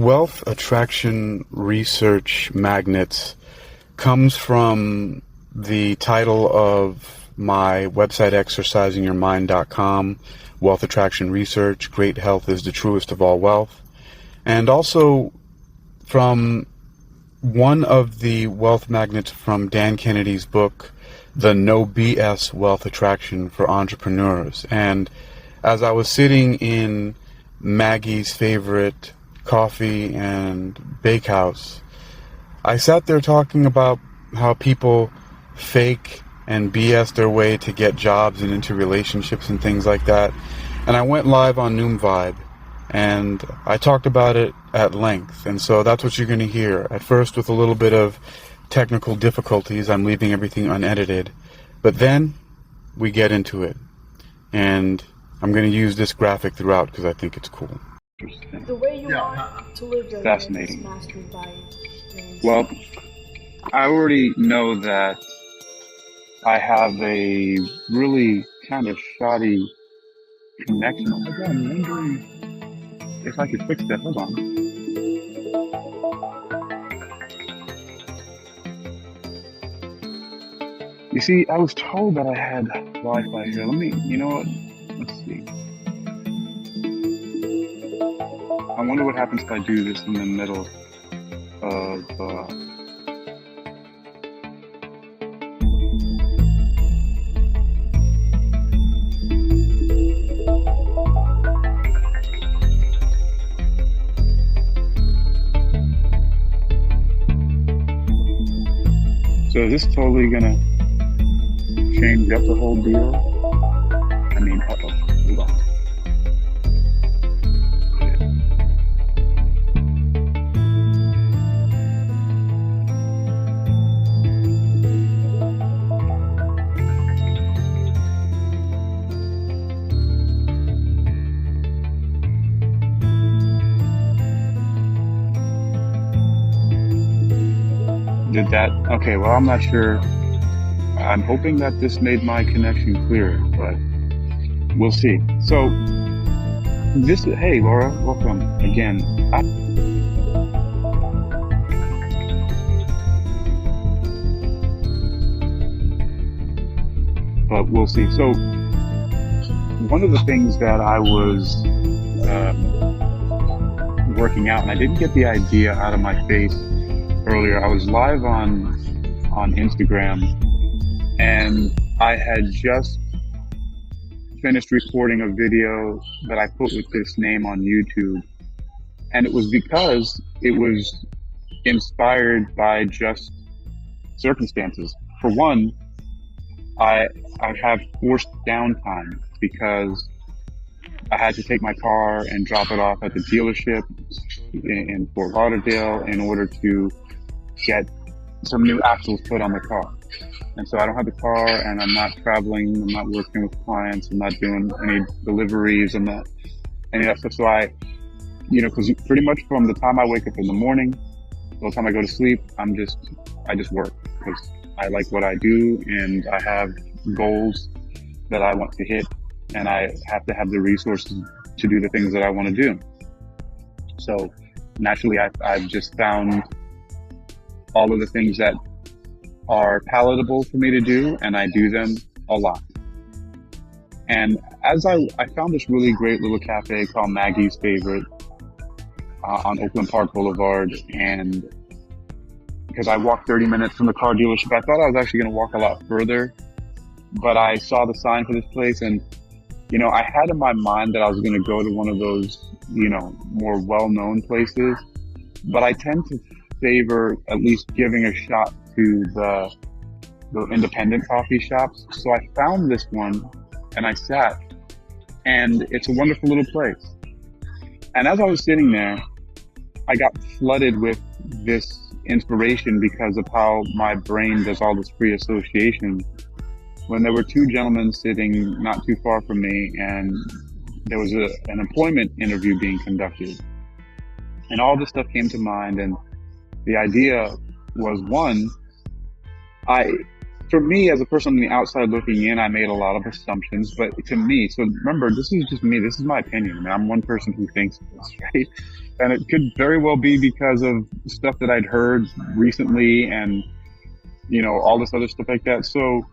wealth attraction research magnets comes from the title of my website, exercisingyourmind.com, Wealth Attraction Research, Great Health is the Truest of All Wealth, and also from one of the wealth magnets from Dan Kennedy's book, The No BS Wealth Attraction for Entrepreneurs. And as I was sitting in Maggie's favorite coffee and bakehouse, I sat there talking about how people fake and BS their way to get jobs and into relationships and things like that. And I went live on NoomVibe and I talked about it at length. And so that's what you're going to hear. At first with a little bit of technical difficulties, I'm leaving everything unedited. But then we get into it. And I'm going to use this graphic throughout because I think it's cool. The way you want to live your Fascinating. life is mastered by Well, I already know that I have a really kind of shoddy connection. Oh my God, I'm wondering if I could fix that. Hold on. You see, I was told that I had Wi-Fi here. You know what? Let's see. I wonder what happens if I do this in the middle of, So is this totally gonna change up the whole deal? I mean, hold on. Did that? Okay, well, I'm not sure. I'm hoping that this made my connection clearer, but we'll see. So, hey, Laura, welcome again. But we'll see. So, one of the things that I was working out, and I didn't get the idea out of my face earlier. I was live on Instagram, and I had just finished recording a video that I put with this name on YouTube, and it was because it was inspired by just circumstances. For one, I have forced downtime because I had to take my car and drop it off at the dealership in Fort Lauderdale in order to get some new axles put on the car. And so I don't have the car, and I'm not traveling, I'm not working with clients, I'm not doing any deliveries, I'm not any of that stuff. So I, because pretty much from the time I wake up in the morning till the time I go to sleep, I just work because I like what I do, and I have goals that I want to hit, and I have to have the resources to do the things that I want to do. So naturally, I've just found all of the things that are palatable for me to do, and I do them a lot. And as I found this really great little cafe called Maggie's Favorite on Oakland Park Boulevard, and because I walked 30 minutes from the car dealership, I thought I was actually going to walk a lot further, but I saw the sign for this place, and I had in my mind that I was going to go to one of those, more well-known places, but I tend to favor at least giving a shot to the independent coffee shops. So I found this one and I sat, and it's a wonderful little place. And as I was sitting there, I got flooded with this inspiration because of how my brain does all this free association. When there were two gentlemen sitting not too far from me, and there was an employment interview being conducted, and all this stuff came to mind. And the idea was, one, for me, as a person on the outside looking in, I made a lot of assumptions, but to me, so remember, this is just me. This is my opinion. I mean, I'm one person who thinks this, right? And it could very well be because of stuff that I'd heard recently and, all this other stuff like that. So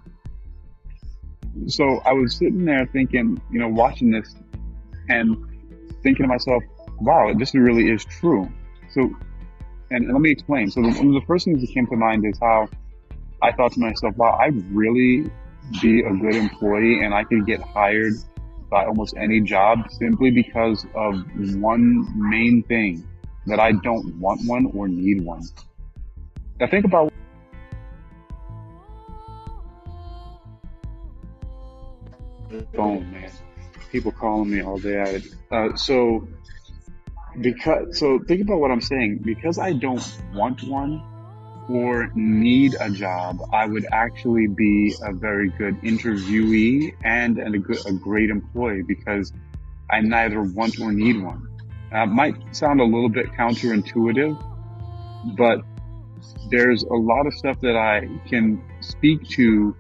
I was sitting there thinking, watching this and thinking to myself, wow, this really is true. So, and let me explain. So one of the first things that came to mind is how I thought to myself, wow, I'd really be a good employee and I could get hired by almost any job simply because of one main thing, that I don't want one or need one. Now think about phone, man. People calling me all day at it. So think about what I'm saying. Because I don't want one or need a job, I would actually be a very good interviewee and a great employee, because I neither want or need one. Might sound a little bit counterintuitive, but there's a lot of stuff that I can speak to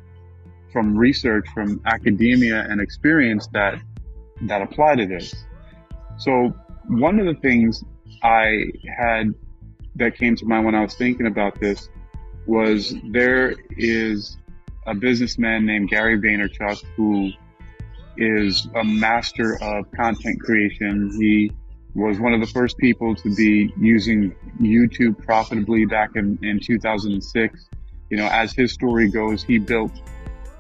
from research, from academia and experience that apply to this. So one of the things I had that came to mind when I was thinking about this was, there is a businessman named Gary Vaynerchuk who is a master of content creation. He was one of the first people to be using YouTube profitably back in 2006. As his story goes, he built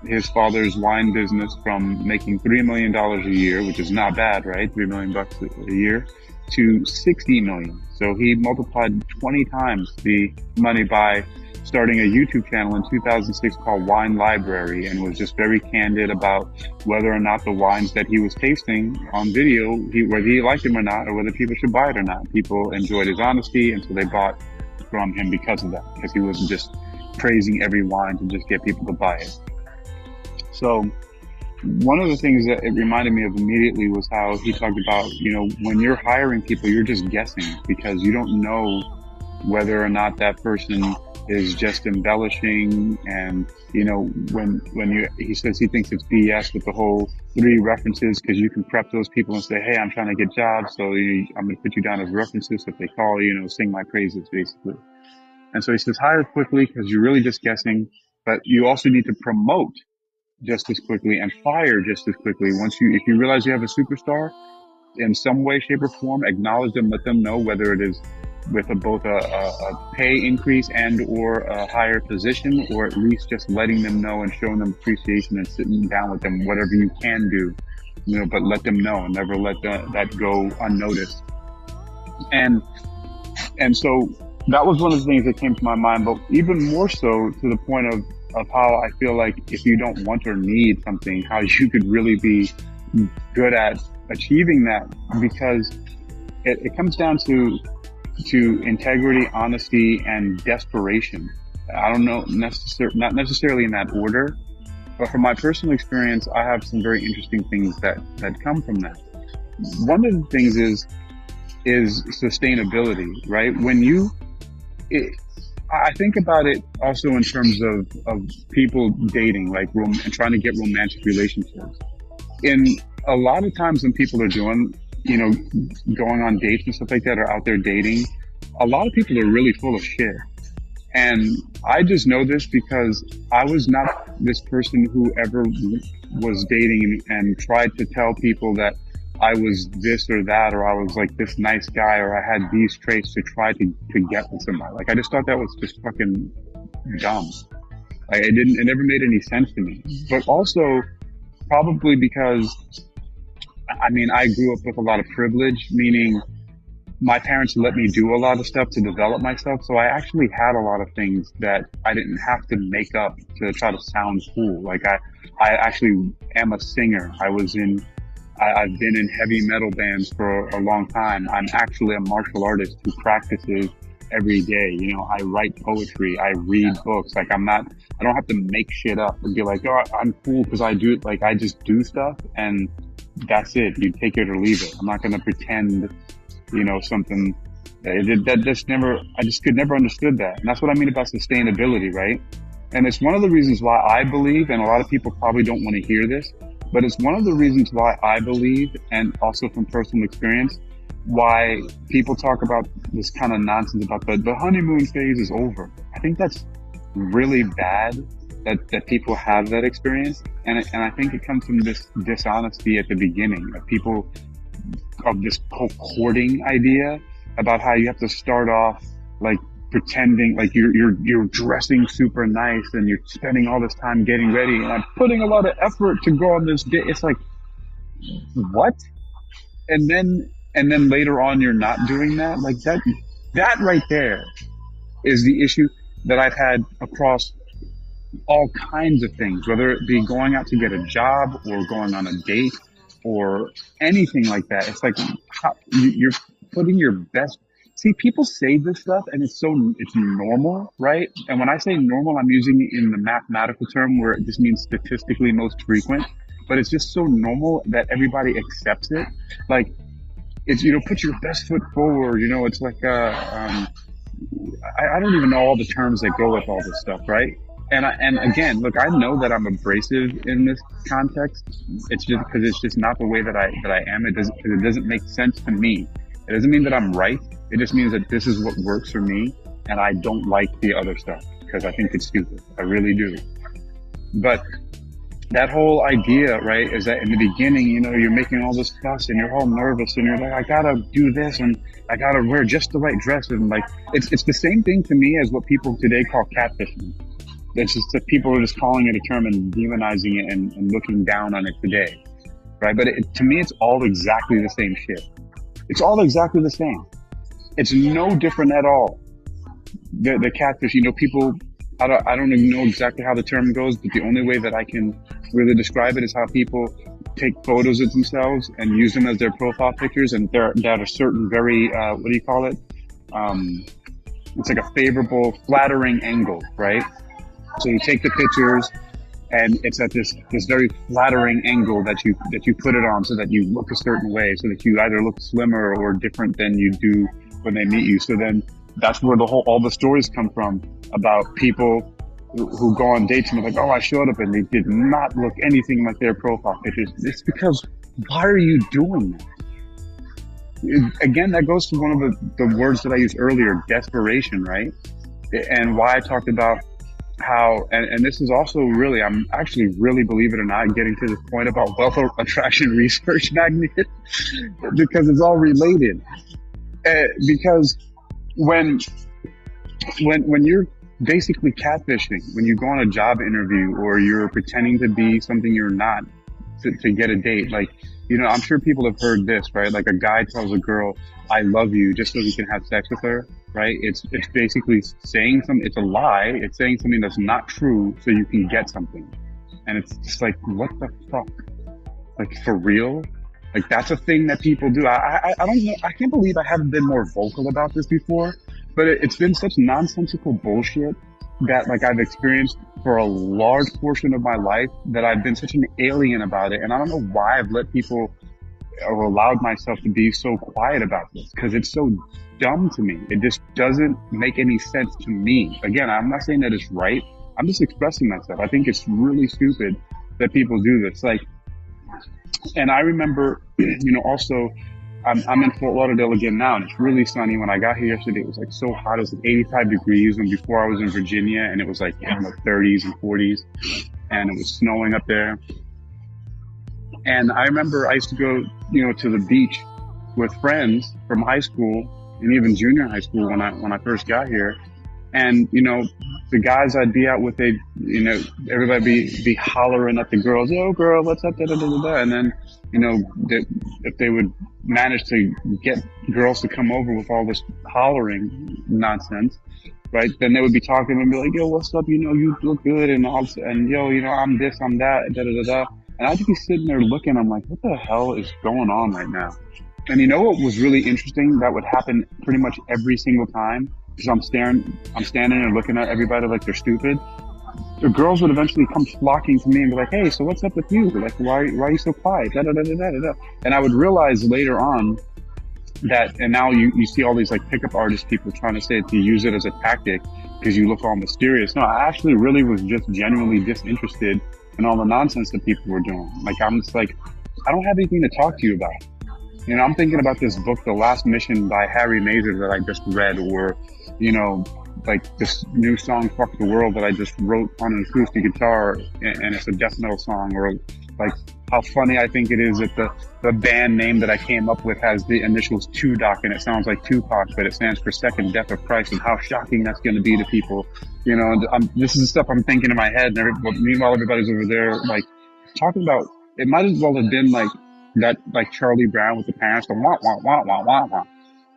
his father's wine business from making $3 million a year, which is not bad, right? $3 million a year, to 60 million. So he multiplied 20 times the money by starting a YouTube channel in 2006 called Wine Library, and was just very candid about whether or not the wines that he was tasting on video, whether he liked them or not, or whether people should buy it or not. People enjoyed his honesty, and so they bought from him because of that, because he wasn't just praising every wine to just get people to buy it. So one of the things that it reminded me of immediately was how he talked about, when you're hiring people, you're just guessing, because you don't know whether or not that person is just embellishing. And, he says he thinks it's BS with the whole 3 references, because you can prep those people and say, hey, I'm trying to get jobs, so I'm going to put you down as references. So if they call, sing my praises, basically. And so he says, hire quickly, because you're really just guessing, but you also need to promote just as quickly and fire just as quickly. If you realize you have a superstar in some way, shape, or form, acknowledge them, let them know, whether it is with both a pay increase and or a higher position, or at least just letting them know and showing them appreciation and sitting down with them, whatever you can do, but let them know and never let that go unnoticed. And so that was one of the things that came to my mind, but even more so to the point of how I feel like if you don't want or need something, how you could really be good at achieving that, because it comes down to integrity, honesty, and desperation. I don't know, not necessarily in that order, but from my personal experience, I have some very interesting things that come from that. One of the things is sustainability, right? I think about it also in terms of people dating, and trying to get romantic relationships. In a lot of times when people are doing, going on dates and stuff like that, or out there dating, a lot of people are really full of shit. And I just know this because I was not this person who ever was dating and tried to tell people that I was this or that, or I was like this nice guy, or I had these traits to try to get with somebody. I just thought that was just fucking dumb. It never made any sense to me. But also probably because, I grew up with a lot of privilege, meaning my parents let me do a lot of stuff to develop myself. So I actually had a lot of things that I didn't have to make up to try to sound cool. I actually am a singer. I've been in heavy metal bands for a long time. I'm actually a martial artist who practices every day. I write poetry. I read books. I don't have to make shit up and be like, oh, I'm cool because I do it. I just do stuff and that's it. You take it or leave it. I'm not going to pretend, something I just could never understood that. And that's what I mean about sustainability, right? And it's one of the reasons why I believe, and a lot of people probably don't want to hear this, but it's one of the reasons why I believe, and also from personal experience, why people talk about this kind of nonsense about the honeymoon phase is over. I think that's really bad that people have that experience. And I think it comes from this dishonesty at the beginning of people, of this whole courting idea about how you have to start off like pretending like you're dressing super nice and you're spending all this time getting ready and I'm putting a lot of effort to go on this date. It's like, what? And then later on you're not doing that. Like that right there is the issue that I've had across all kinds of things, whether it be going out to get a job or going on a date or anything like that. It's like you're putting your best. See, people say this stuff and it's normal, right? And when I say normal, I'm using it in the mathematical term where it just means statistically most frequent, but it's just so normal that everybody accepts it. Like it's, put your best foot forward, it's like, I don't even know all the terms that go with all this stuff, right? And again, look, I know that I'm abrasive in this context. It's just because it's just not the way that I am. It doesn't make sense to me. It doesn't mean that I'm right. It just means that this is what works for me, and I don't like the other stuff because I think it's stupid. I really do. But that whole idea, right, is that in the beginning, you're making all this fuss and you're all nervous and you're like, I gotta do this and I gotta wear just the right dress, and like it's the same thing to me as what people today call catfishing. It's just that people are just calling it a term and demonizing it and looking down on it today, right? But to me, it's all exactly the same shit. It's all exactly the same. It's no different at all. The catfish, people, I don't even know exactly how the term goes, but the only way that I can really describe it is how people take photos of themselves and use them as their profile pictures, and they're at a certain very, what do you call it? It's like a favorable, flattering angle, right? So you take the pictures and it's at this very flattering angle that you put it on so that you look a certain way, so that you either look slimmer or different than you do when they meet you. So then that's where all the stories come from about people who go on dates and they're like, oh, I showed up and they did not look anything like their profile pictures. It's because, why are you doing that? Again, that goes to one of the words that I used earlier, desperation, right? And why I talked about how, and this is also really, I'm actually really, believe it or not, getting to this point about wealth attraction research magnet because it's all related. Because when you're basically catfishing, when you go on a job interview or you're pretending to be something you're not to get a date, like, I'm sure people have heard this, right? Like a guy tells a girl, I love you, just so he can have sex with her, right? It's basically saying something, it's a lie. It's saying something that's not true so you can get something. And it's just like, what the fuck? Like, for real? Like, that's a thing that people do. I don't know. I can't believe I haven't been more vocal about this before, but it's been such nonsensical bullshit that like I've experienced for a large portion of my life that I've been such an alien about it. And I don't know why I've let people or allowed myself to be so quiet about this, because it's so dumb to me. It just doesn't make any sense to me. Again, I'm not saying that it's right. I'm just expressing myself. I think it's really stupid that people do this. Like, and I remember, also, I'm in Fort Lauderdale again now, and it's really sunny. When I got here yesterday, it was like so hot. It was like 85 degrees. And before I was in Virginia, and it was like in the 30s and 40s, and it was snowing up there. And I remember I used to go, to the beach with friends from high school and even junior high school when I first got here. And, the guys I'd be out with, everybody be hollering at the girls, yo, girl, what's up, da, da, da, da, da. And then, if they would manage to get girls to come over with all this hollering nonsense, right, then they would be talking and be like, yo, what's up, you look good, and yo, I'm this, I'm that, da, da, da, da. And I'd be sitting there looking, I'm like, what the hell is going on right now? And what was really interesting that would happen pretty much every single time? Because I'm standing and looking at everybody like they're stupid. The girls would eventually come flocking to me and be like, hey, so what's up with you? Like, why are you so quiet? Da, da, da, da, da, da. And I would realize later on and now you see all these like pickup artist people trying to say to use it as a tactic because you look all mysterious. No, I actually really was just genuinely disinterested in all the nonsense that people were doing. Like, I'm just like, I don't have anything to talk to you about. You know, I'm thinking about this book, The Last Mission by Harry Mazer, that I just read, or, you know, like this new song, Fuck the World, that I just wrote on an acoustic guitar, and it's a death metal song, or like how funny I think it is that the band name that I came up with has the initials Tupac, and it sounds like Tupac, but it stands for Second Death of Christ, and how shocking that's going to be to people. You know, and this is the stuff I'm thinking in my head, and meanwhile everybody's over there like talking about, it might as well have been like that, like Charlie Brown with the parents, the wah, wah, wah, wah, wah, wah.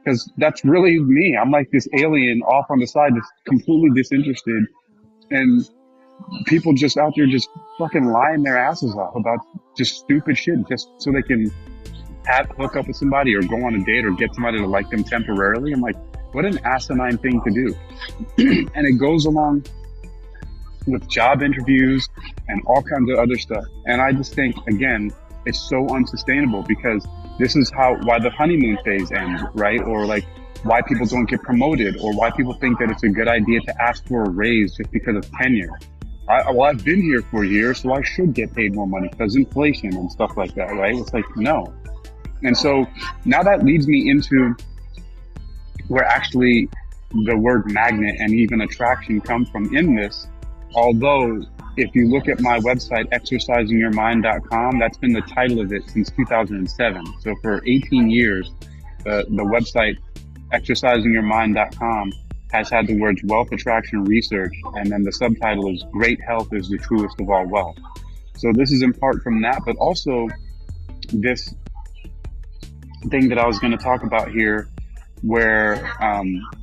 Because that's really me. I'm like this alien off on the side, just completely disinterested. And people just out there just fucking lying their asses off about just stupid shit just so they can hook up with somebody or go on a date or get somebody to like them temporarily. I'm like, what an asinine thing to do. And it goes along with job interviews and all kinds of other stuff. And I just think, again, it's so unsustainable, because this is why the honeymoon phase ends, right? Or like why people don't get promoted, or why people think that it's a good idea to ask for a raise just because of tenure. I've been here for a year, so I should get paid more money because inflation and stuff like that, right? It's like, no. And so now that leads me into where actually the word magnet and even attraction come from in this. Although if you look at my website, exercisingyourmind.com, that's been the title of it since 2007. So for 18 years, the website exercisingyourmind.com has had the words wealth attraction research, and then the subtitle is great health is the truest of all wealth. So this is in part from that, but also this thing that I was going to talk about here, where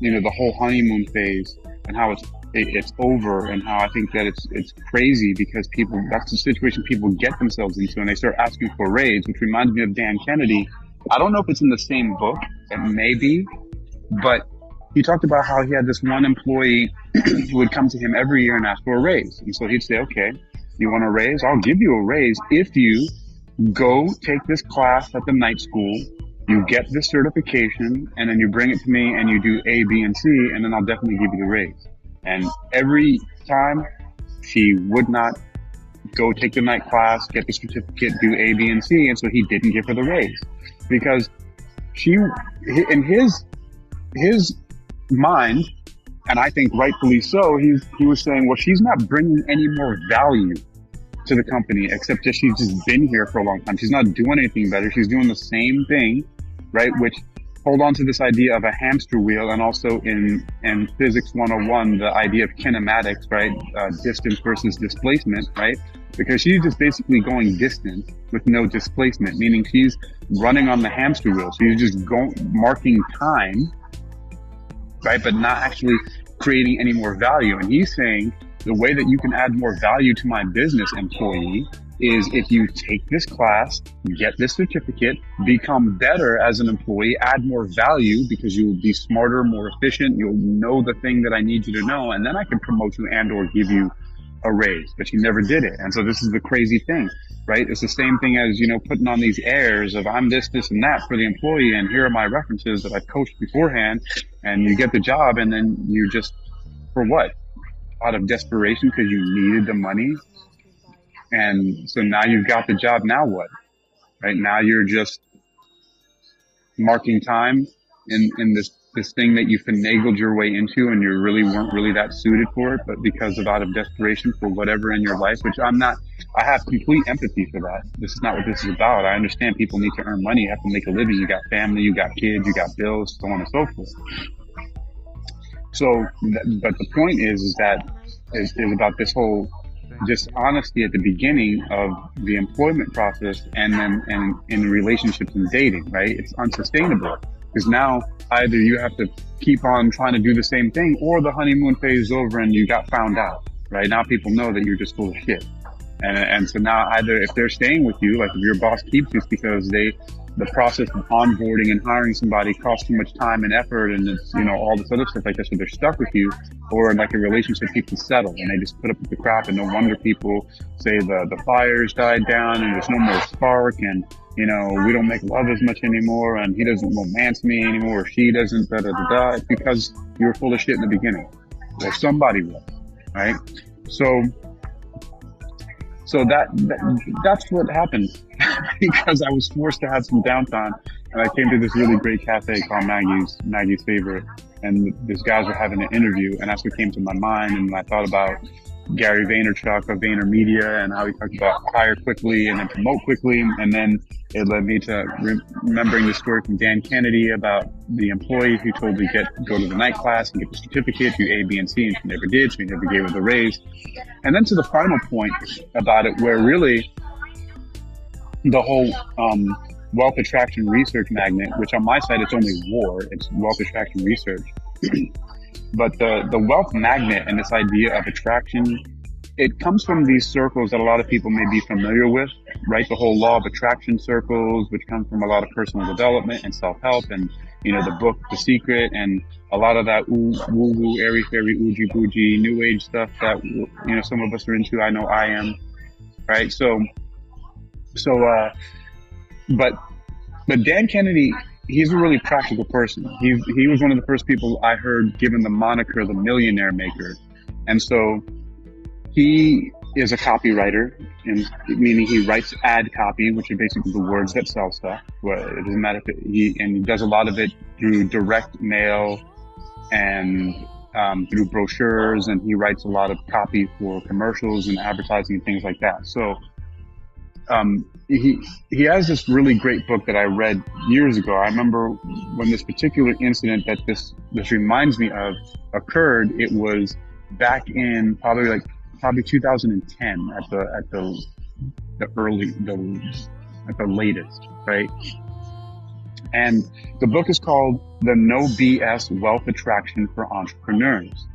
you know, the whole honeymoon phase and how it's over, and how I think that it's crazy because that's the situation people get themselves into, and they start asking for a raise, which reminds me of Dan Kennedy. I don't know if it's in the same book, it may be, but he talked about how he had this one employee who would come to him every year and ask for a raise. And so he'd say, okay, you want a raise? I'll give you a raise if you go take this class at the night school, you get this certification, and then you bring it to me and you do A, B, and C, and then I'll definitely give you the raise. And every time she would not go take the night class, get the certificate, do A, B, and C, and so he didn't give her the raise. Because in his mind, and I think rightfully so, he was saying, well, she's not bringing any more value to the company, except that she's just been here for a long time. She's not doing anything better. She's doing the same thing, right? Which, hold on to this idea of a hamster wheel, and also in physics 101, the idea of kinematics, right? Distance versus displacement, right? Because she's just basically going distance with no displacement, meaning she's running on the hamster wheel. She's just marking time, right? But not actually creating any more value. And he's saying the way that you can add more value to my business, employee, is if you take this class, get this certificate, become better as an employee, add more value because you'll be smarter, more efficient, you'll know the thing that I need you to know, and then I can promote you and or give you a raise. But she never did it. And so this is the crazy thing, right? It's the same thing as, you know, putting on these airs of I'm this, and that for the employee, and here are my references that I've coached beforehand, and you get the job, and then you just, for what? Out of desperation because you needed the money. And so now you've got the job, now what? Right now you're just marking time in this thing that you finagled your way into, and you really weren't really that suited for it, but because of out of desperation for whatever in your life, which I have complete empathy for that. This is not what this is about. I understand people need to earn money, you have to make a living, you got family, you got kids, you got bills, so on and so forth. So, but the point is about this whole dishonesty at the beginning of the employment process, and then in relationships and dating, right? It's unsustainable because now either you have to keep on trying to do the same thing, or the honeymoon phase is over and you got found out, right? Now people know that you're just full of shit. And so now either if they're staying with you, like if your boss keeps you because they the process of onboarding and hiring somebody costs too much time and effort, and it's, you know, all this other stuff like that, so they're stuck with you. Or like a relationship, people settle and they just put up with the crap, and no wonder people say the fires died down and there's no more spark, and, you know, we don't make love as much anymore, and he doesn't romance me anymore, or she doesn't, da da da da. It's because you were full of shit in the beginning, or somebody was, right? So that's what happened because I was forced to have some downtime, and I came to this really great cafe called Maggie's Favorite, and these guys were having an interview, and that's what came to my mind, and I thought about Gary Vaynerchuk of VaynerMedia and how he talked about hire quickly and then promote quickly, and then it led me to remembering the story from Dan Kennedy about the employee who told me go to the night class and get the certificate, do A, B, and C, and she never did, so he never gave her the raise. And then to the final point about it, where really the whole wealth attraction research magnet, which on my site it's only WAR, it's wealth attraction research. But the wealth magnet and this idea of attraction, it comes from these circles that a lot of people may be familiar with, right? The whole law of attraction circles, which come from a lot of personal development and self-help, and, you know, the book, The Secret, and a lot of that woo-woo, airy-fairy, oogie-boogie, new age stuff that, you know, some of us are into. I know I am, right? But Dan Kennedy, he's a really practical person. He was one of the first people I heard given the moniker the Millionaire Maker. And so he is a copywriter, meaning he writes ad copy, which are basically the words that sell stuff. Well, it doesn't matter if he does a lot of it through direct mail and through brochures, and he writes a lot of copy for commercials and advertising and things like that. So he has this really great book that I read years ago. I remember when this particular incident that this reminds me of occurred. It was back in probably 2010 at the latest, right? And the book is called The No BS Wealth Attraction for Entrepreneurs.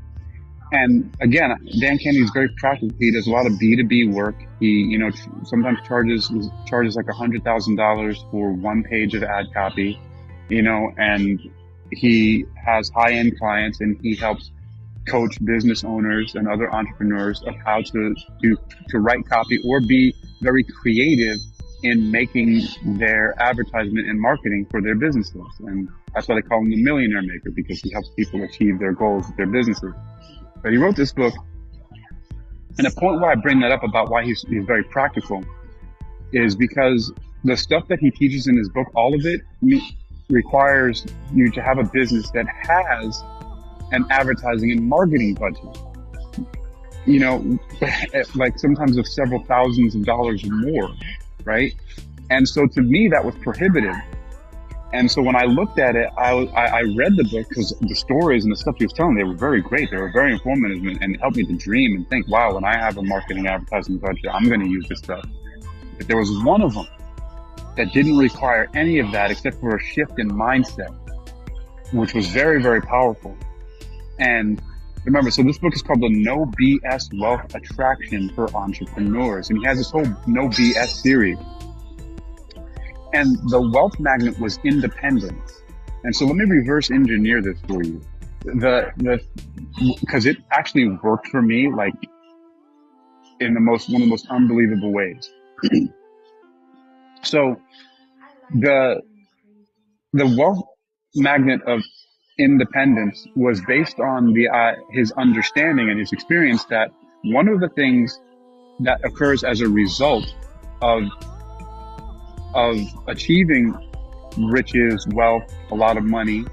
And again, Dan Kennedy is very practical. He does a lot of B2B work. He, you know, sometimes charges like $100,000 for one page of ad copy, you know, and he has high-end clients, and he helps coach business owners and other entrepreneurs of how to write copy or be very creative in making their advertisement and marketing for their businesses. And that's why they call him the Millionaire Maker, because he helps people achieve their goals with their businesses. But he wrote this book, and the point why I bring that up about why he's very practical is because the stuff that he teaches in his book, all of it requires you to have a business that has an advertising and marketing budget, you know, like sometimes of several thousands of dollars or more, right? And so to me, that was prohibitive. And so when I looked at it, I read the book because the stories and the stuff he was telling, they were very great. They were very informative, and it helped me to dream and think, wow, when I have a marketing advertising budget, I'm going to use this stuff. But there was one of them that didn't require any of that except for a shift in mindset, which was very, very powerful. And remember, so this book is called The No BS Wealth Attraction for Entrepreneurs. And he has this whole No BS series. And the wealth magnet was independence. And so let me reverse engineer this for you. Because it actually worked for me, like in one of the most unbelievable ways. So the wealth magnet of independence was based on his understanding and his experience that one of the things that occurs as a result of achieving riches, wealth, a lot of money,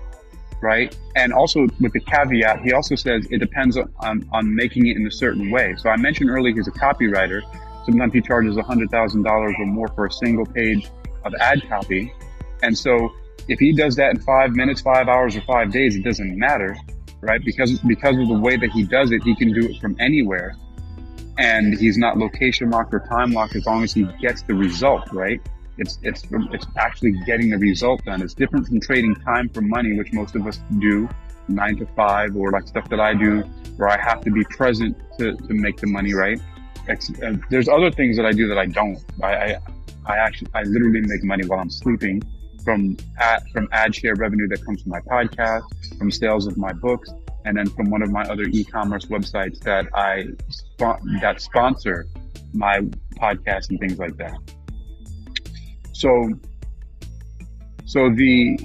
right? And also with the caveat, he also says it depends on making it in a certain way. So I mentioned earlier he's a copywriter. Sometimes he charges $100,000 or more for a single page of ad copy. And so if he does that in 5 minutes, 5 hours, or 5 days, it doesn't matter, right? Because of the way that he does it, he can do it from anywhere. And he's not location locked or time locked as long as he gets the result, right? It's actually getting the result done. It's different from trading time for money, which most of us do, 9 to 5, or like stuff that I do where I have to be present to make the money, right? There's other things that I do that I don't. I literally make money while I'm sleeping, from ad share revenue that comes from my podcast, from sales of my books, and then from one of my other e-commerce websites that that sponsor my podcast and things like that. So the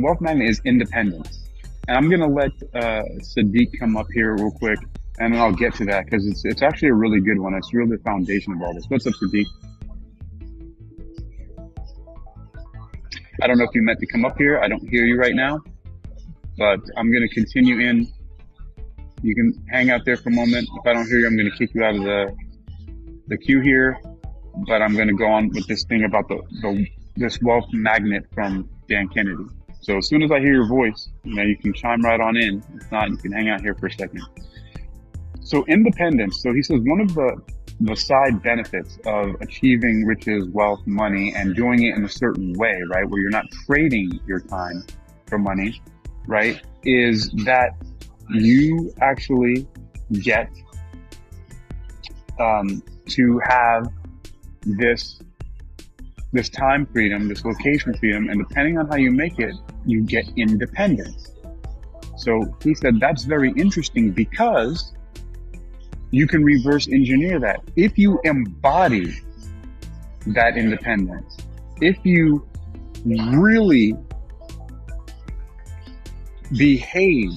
wealth magnet is independence. And I'm gonna let Sadiq come up here real quick, and then I'll get to that because it's actually a really good one. It's really the foundation of all this. What's up, Sadiq? I don't know if you meant to come up here. I don't hear you right now, but I'm gonna continue in. You can hang out there for a moment. If I don't hear you, I'm gonna kick you out of the queue here. But I'm gonna go on with this thing about this wealth magnet from Dan Kennedy. So as soon as I hear your voice, you can chime right on in. If not, you can hang out here for a second. So independence. So he says one of the side benefits of achieving riches, wealth, money, and doing it in a certain way, right, where you're not trading your time for money, right, is that you actually get to have this time freedom, this location freedom, and depending on how you make it, you get independence. So he said that's very interesting because you can reverse engineer that. If you embody that independence, if you really behave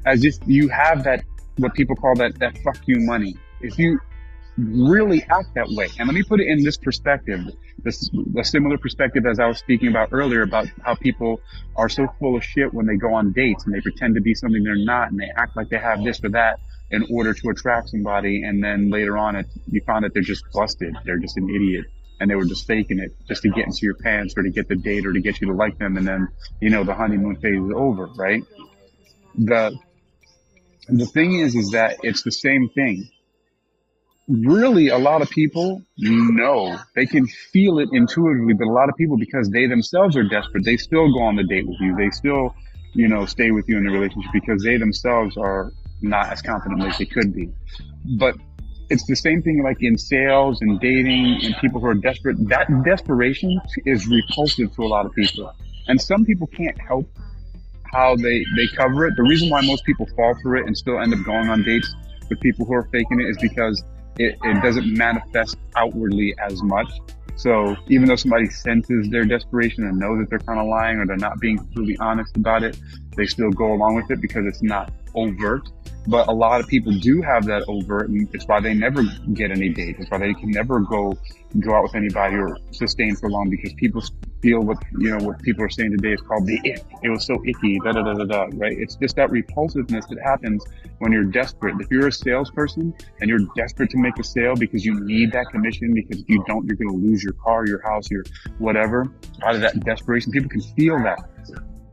as if you have that, what people call that fuck you money, if you really act that way. And let me put it in this perspective, a similar perspective as I was speaking about earlier about how people are so full of shit when they go on dates and they pretend to be something they're not and they act like they have this or that in order to attract somebody. And then later on, you find that they're just busted. They're just an idiot. And they were just faking it just to get into your pants or to get the date or to get you to like them. And then, the honeymoon phase is over, right? The thing is that it's the same thing. Really, a lot of people know, they can feel it intuitively, but a lot of people, because they themselves are desperate, they still go on the date with you. They still, stay with you in the relationship because they themselves are not as confident as they could be. But it's the same thing like in sales and dating and people who are desperate. That desperation is repulsive to a lot of people. And some people can't help how they cover it. The reason why most people fall for it and still end up going on dates with people who are faking it is because it doesn't manifest outwardly as much. So even though somebody senses their desperation and knows that they're kind of lying or they're not being completely honest about it, they still go along with it because it's not overt. But a lot of people do have that overt, and it's why they never get any dates. It's why they can never go out with anybody or sustain for long, because people feel what people are saying today is called the ick. It was so icky, right? It's just that repulsiveness that happens when you're desperate. If you're a salesperson and you're desperate to make a sale because you need that commission, because if you don't, you're going to lose your car, your house, your whatever, out of that desperation, people can feel that,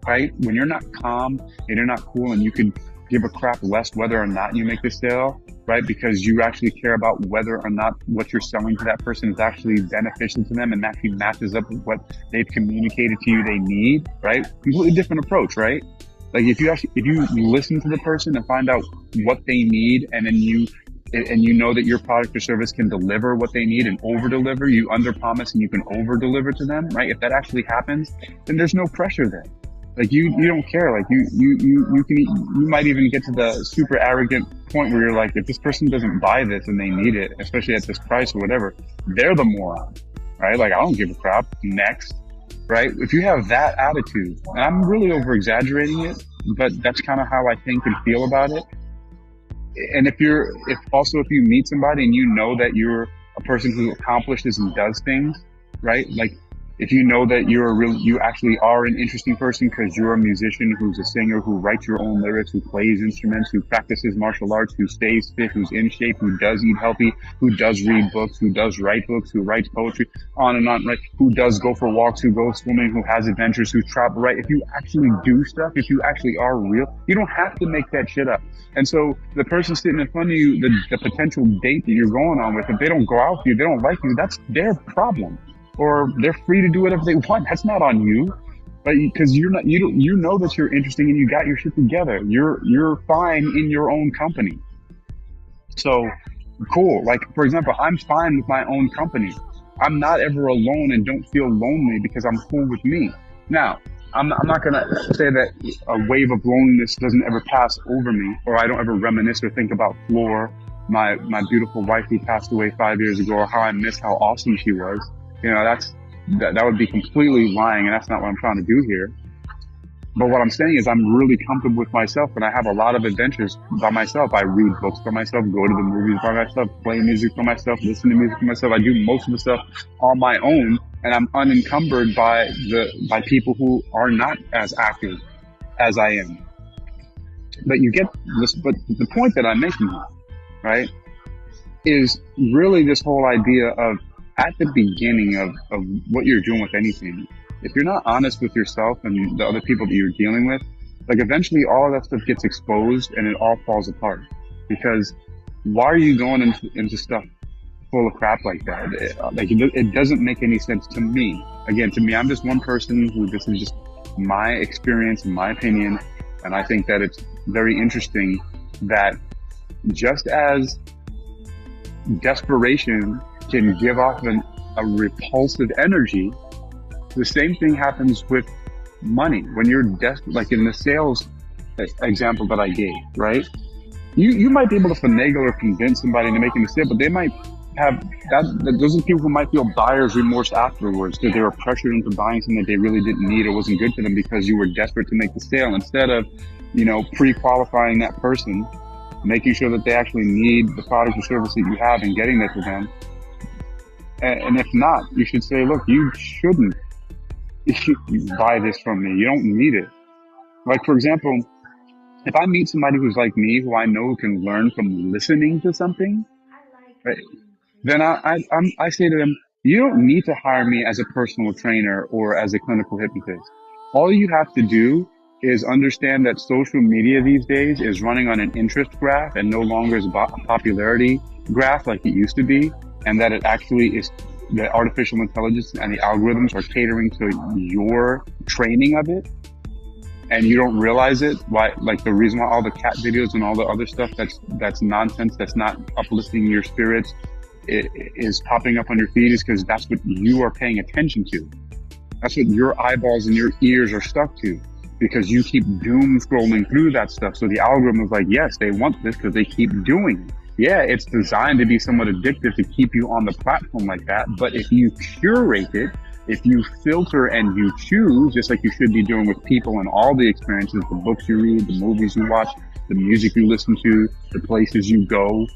right? When you're not calm and you're not cool and you can give a crap less whether or not you make the sale, right? Because you actually care about whether or not what you're selling to that person is actually beneficial to them and actually matches up with what they've communicated to you they need, right? Completely different approach, right? Like if you listen to the person and find out what they need, and then you know that your product or service can deliver what they need and over deliver, you under promise and you can over deliver to them, right? If that actually happens, then there's no pressure there. Like you don't care. Like you might even get to the super arrogant point where you're like, if this person doesn't buy this and they need it, especially at this price or whatever, they're the moron, right? Like I don't give a crap. Next, right? If you have that attitude, and I'm really over exaggerating it, but that's kind of how I think and feel about it. And if you meet somebody and you know that you're a person who accomplishes and does things, right? Like, if you know that you actually are an interesting person because you're a musician who's a singer, who writes your own lyrics, who plays instruments, who practices martial arts, who stays fit, who's in shape, who does eat healthy, who does read books, who does write books, who writes poetry, on and on, right? Who does go for walks, who goes swimming, who has adventures, who travel, right? If you actually do stuff, if you actually are real, you don't have to make that shit up. And so the person sitting in front of you, the potential date that you're going on with, if they don't go out with you, they don't like you, that's their problem. Or they're free to do whatever they want. That's not on you, but because you know that you're interesting and you got your shit together. You're fine in your own company. So cool. Like for example, I'm fine with my own company. I'm not ever alone and don't feel lonely because I'm cool with me. Now, I'm not going to say that a wave of loneliness doesn't ever pass over me, or I don't ever reminisce or think about Floor, my beautiful wife who passed away 5 years ago, or how I miss how awesome she was. You know, that would be completely lying, and that's not what I'm trying to do here. But what I'm saying is I'm really comfortable with myself, and I have a lot of adventures by myself. I read books by myself, go to the movies by myself, play music by myself, listen to music by myself. I do most of the stuff on my own, and I'm unencumbered by people who are not as active as I am. But you get this, but the point that I'm making here, right, is really this whole idea of at the beginning of what you're doing with anything, if you're not honest with yourself and the other people that you're dealing with, like eventually all of that stuff gets exposed and it all falls apart. Because why are you going into stuff full of crap like that? It doesn't make any sense to me. Again, to me, I'm just one person who, this is just my experience and my opinion. And I think that it's very interesting that just as desperation can give off a repulsive energy, the same thing happens with money. When you're desperate, like in the sales example that I gave, right? You might be able to finagle or convince somebody into making a sale, but they might have those are people who might feel buyer's remorse afterwards because they were pressured into buying something that they really didn't need or wasn't good for them because you were desperate to make the sale, instead of, pre-qualifying that person, making sure that they actually need the product or service that you have and getting it to them. And if not, you should say, look, you shouldn't buy this from me. You don't need it. Like, for example, if I meet somebody who's like me, who I know can learn from listening to something, right, then I say to them, you don't need to hire me as a personal trainer or as a clinical hypnotist. All you have to do is understand that social media these days is running on an interest graph and no longer is a popularity graph like it used to be, and that it actually is the artificial intelligence and the algorithms are catering to your training of it, and you don't realize it. Why, like the reason why all the cat videos and all the other stuff that's nonsense, that's not uplifting your spirits, it is popping up on your feed, is because that's what you are paying attention to. That's what your eyeballs and your ears are stuck to, because you keep doom scrolling through that stuff. So the algorithm is like, yes, they want this because they keep doing it. Yeah, it's designed to be somewhat addictive to keep you on the platform like that. But if you curate it, if you filter and you choose, just like you should be doing with people and all the experiences, the books you read, the movies you watch, the music you listen to, the places you go,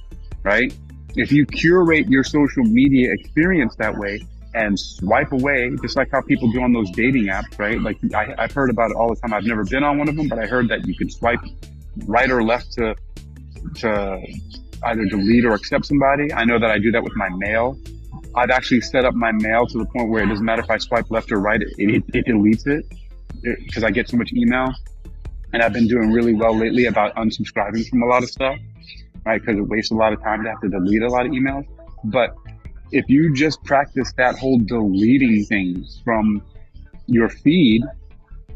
right? If you curate your social media experience that way and swipe away, just like how people do on those dating apps, right? Like I've heard about it all the time. I've never been on one of them, but I heard that you could swipe right or left to either delete or accept somebody. I know that I do that with my mail. I've actually set up my mail to the point where it doesn't matter if I swipe left or right, it deletes it because I get so much email. And I've been doing really well lately about unsubscribing from a lot of stuff, right? Because it wastes a lot of time to have to delete a lot of emails. But if you just practice that whole deleting things from your feed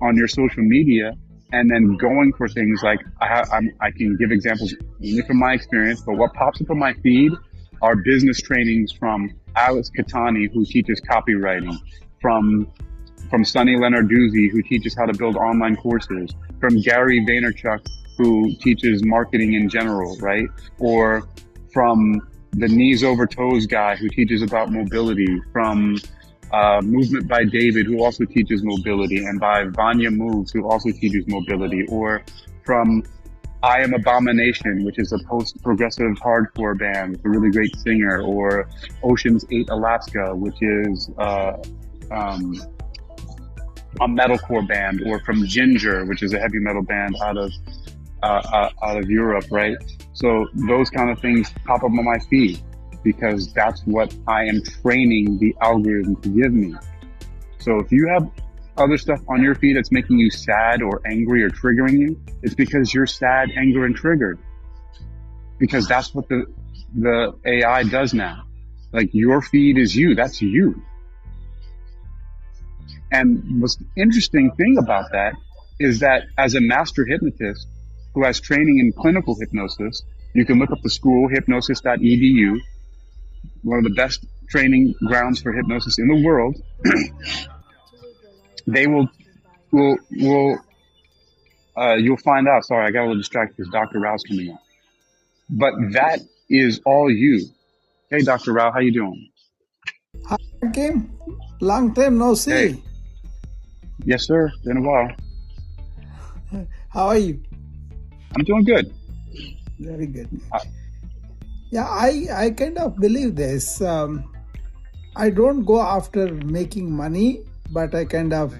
on your social media, and then going for things like, I can give examples only from my experience, but what pops up on my feed are business trainings from Alex Catani, who teaches copywriting, from Sunny Lenarduzzi, who teaches how to build online courses, from Gary Vaynerchuk, who teaches marketing in general, right? Or from the Knees Over Toes guy, who teaches about mobility, from Movement by David, who also teaches mobility, and by Vanya Moves, who also teaches mobility, or from I Am Abomination, which is a post-progressive hardcore band with a really great singer, or Ocean's 8 Alaska, which is a metalcore band, or from Ginger, which is a heavy metal band out of Europe, right? So those kind of things pop up on my feed, because that's what I am training the algorithm to give me. So if you have other stuff on your feed that's making you sad or angry or triggering you, it's because you're sad, angry, and triggered. Because that's what the AI does now. Like, your feed is you, that's you. And what's the interesting thing about that is that as a master hypnotist who has training in clinical hypnosis, you can look up the school, hypnosis.edu, one of the best training grounds for hypnosis in the world, they will you'll find out. Sorry, I got a little distracted because Dr. Rao's coming out. But that is all you. Hey, Dr. Rao, how you doing? Hi, Kim. Long time no see. Hey. Yes, sir. Been a while. How are you? I'm doing good. Very good. Yeah, I kind of believe this. I don't go after making money, but I kind of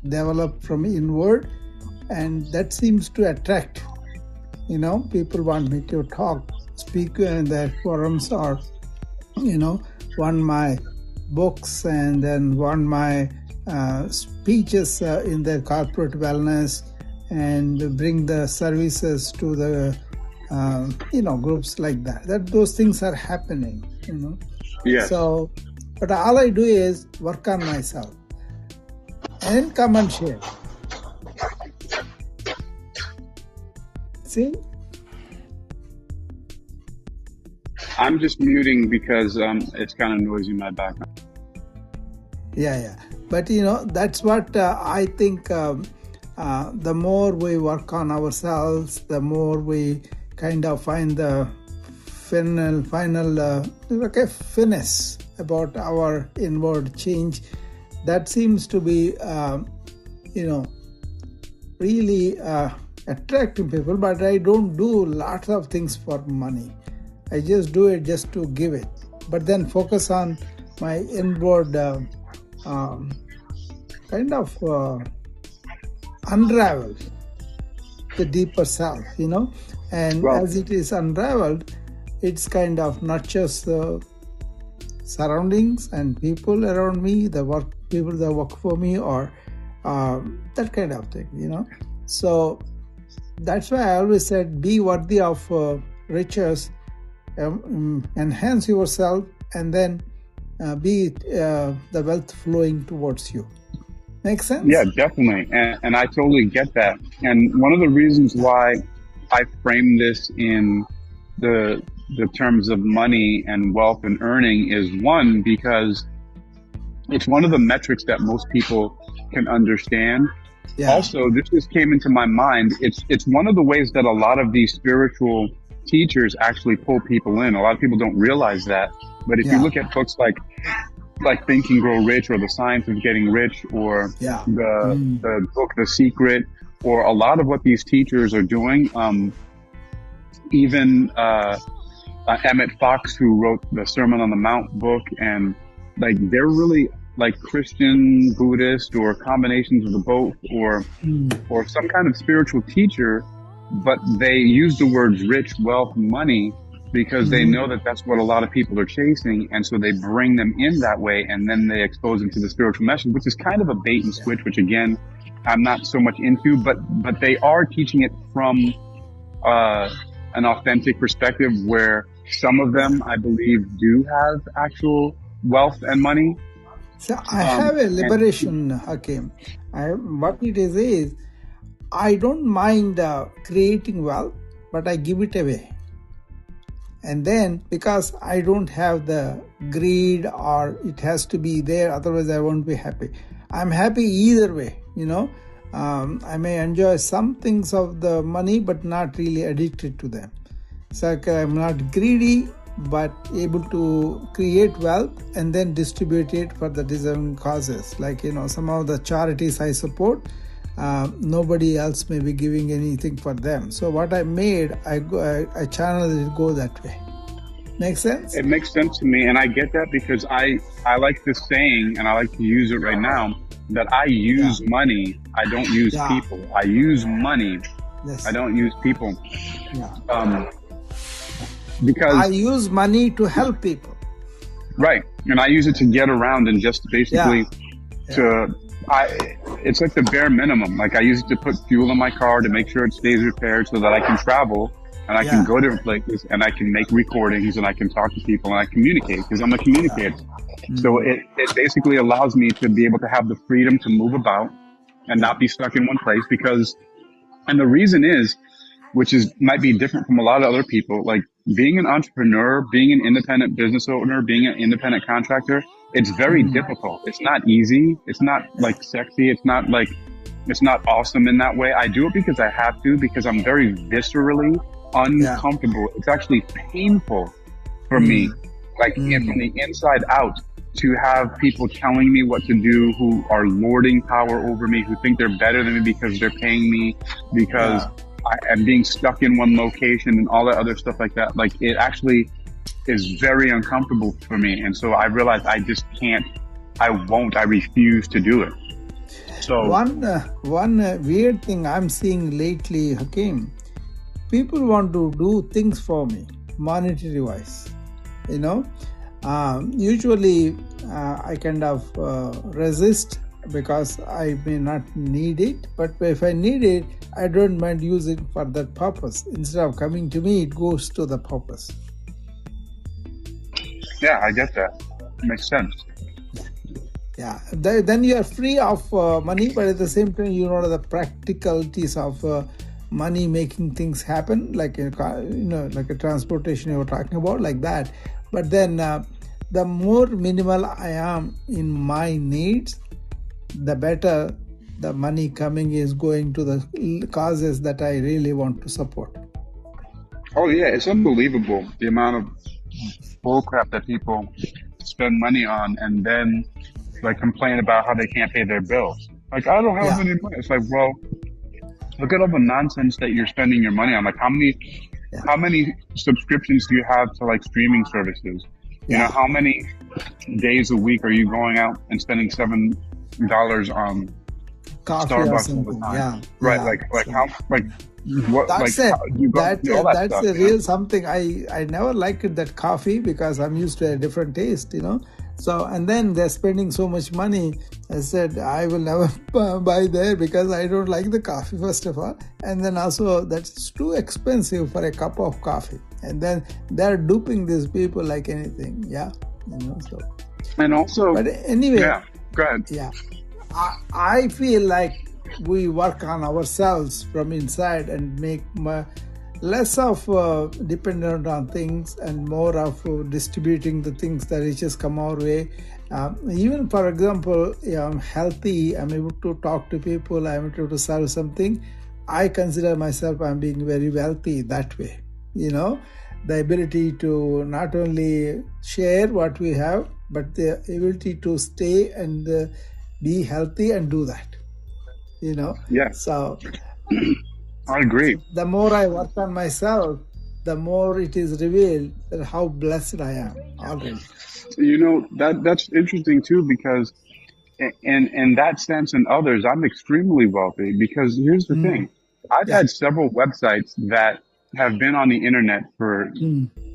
develop from inward, and that seems to attract. People want me to speak in their forums, or want my books, and then want my speeches in their corporate wellness, and bring the services to the groups like that. Those things are happening. Yes. So, but all I do is work on myself and come and share. See? I'm just muting because it's kind of noisy in my background. Yeah. But that's what I think. The more we work on ourselves, the more we kind of find the final finesse about our inward change. That seems to be, really attracting people. But I don't do lots of things for money. I just do it just to give it. But then focus on my inward unravel the deeper self, and as it is unraveled, it's kind of nurtures the surroundings and people around me, people that work for me, or that kind of thing, So that's why I always said, be worthy of riches, enhance yourself, and then be the wealth flowing towards you. Make sense? Yeah, definitely. And I totally get that. And one of the reasons why I frame this in the terms of money and wealth and earning is, one, because it's one of the metrics that most people can understand. Yeah. Also, this just came into my mind. It's one of the ways that a lot of these spiritual teachers actually pull people in. A lot of people don't realize that. But if you look at books like Think and Grow Rich, or The Science of Getting Rich, or the book The Secret, or a lot of what these teachers are doing, even Emmett Fox, who wrote the Sermon on the Mount book, and they're really Christian, Buddhist, or combinations of the both, or some kind of spiritual teacher, but they use the words rich, wealth, money, because they know that that's what a lot of people are chasing. And so they bring them in that way, and then they expose them to the spiritual message, which is kind of a bait and switch, which again, I'm not so much into, but they are teaching it from an authentic perspective, where some of them, I believe, do have actual wealth and money. So I have a liberation, Hakim. What it is I don't mind creating wealth, but I give it away. And then, because I don't have the greed, or it has to be there, otherwise I won't be happy. I'm happy either way, I may enjoy some things of the money, but not really addicted to them. So I'm not greedy, but able to create wealth and then distribute it for the deserving causes. Some of the charities I support, nobody else may be giving anything for them. So what I made, I channel it, go that way. Make sense? It makes sense to me, and I get that, because I like this saying, and I like to use it right now, that I use money, I don't use people. I use money, I don't use people. Because I use money to help people. Right. And I use it to get around, and just basically it's like the bare minimum. I use it to put fuel in my car to make sure it stays repaired, so that I can travel, and I can go to different places, and I can make recordings, and I can talk to people, and I communicate, because I'm a communicator. So it basically allows me to be able to have the freedom to move about and not be stuck in one place, and the reason is, which is might be different from a lot of other people. Like being an entrepreneur, being an independent business owner, being an independent contractor, it's very difficult. It's not easy. It's not like sexy. It's not awesome in that way. I do it because I have to, because I'm very viscerally uncomfortable. It's actually painful for me, like from the inside out, to have people telling me what to do, who are lording power over me, who think they're better than me because they're paying me, because I am being stuck in one location and all that other stuff like that. Like it actually is very uncomfortable for me. And so I realized I just can't, I refuse to do it. So one weird thing I'm seeing lately, Hakeem, people want to do things for me, monetary wise. You know, usually I kind of resist because I may not need it. But if I need it, I don't mind using for that purpose. Instead of coming to me, it goes to the purpose. Yeah, I get that. It makes sense. Yeah, then you are free of money, but at the same time, you know the practicalities of money making things happen, like like a transportation you were talking about, like that. But then the more minimal I am in my needs, the better the money coming is going to the causes that I really want to support. Oh yeah, it's unbelievable the amount of bullcrap that people spend money on and then like complain about how they can't pay their bills. Like, I don't have any money. It's like, well, look at all the nonsense that you're spending your money on. Like how many subscriptions do you have to like streaming services? You know, how many days a week are you going out and spending $7 on coffee Starbucks or something? all the time? Yeah. Right. Yeah. Like how, like what, that's like, it. how, you go, That's stuff, a real something. I never liked that coffee because I'm used to a different taste, you know. So, and then they're spending so much money. I said, I will never buy there because I don't like the coffee, first of all. And then also that's too expensive for a cup of coffee. And then they're duping these people like anything. Yeah. You know, so. And also, but anyway. Yeah, go ahead. Yeah. I feel like we work on ourselves from inside and make less of dependent on things and more of distributing the things that riches come our way. Even for example, I'm healthy, I'm able to talk to people, I'm able to serve something. I consider myself I'm being very wealthy that way. You know, the ability to not only share what we have, but the ability to stay and be healthy and do that. You know? Yeah. So I agree. The more I work on myself, the more it is revealed that how blessed I am already. You know, that's interesting too, because in that sense and others, I'm extremely wealthy because here's the thing. I've had several websites that have been on the internet for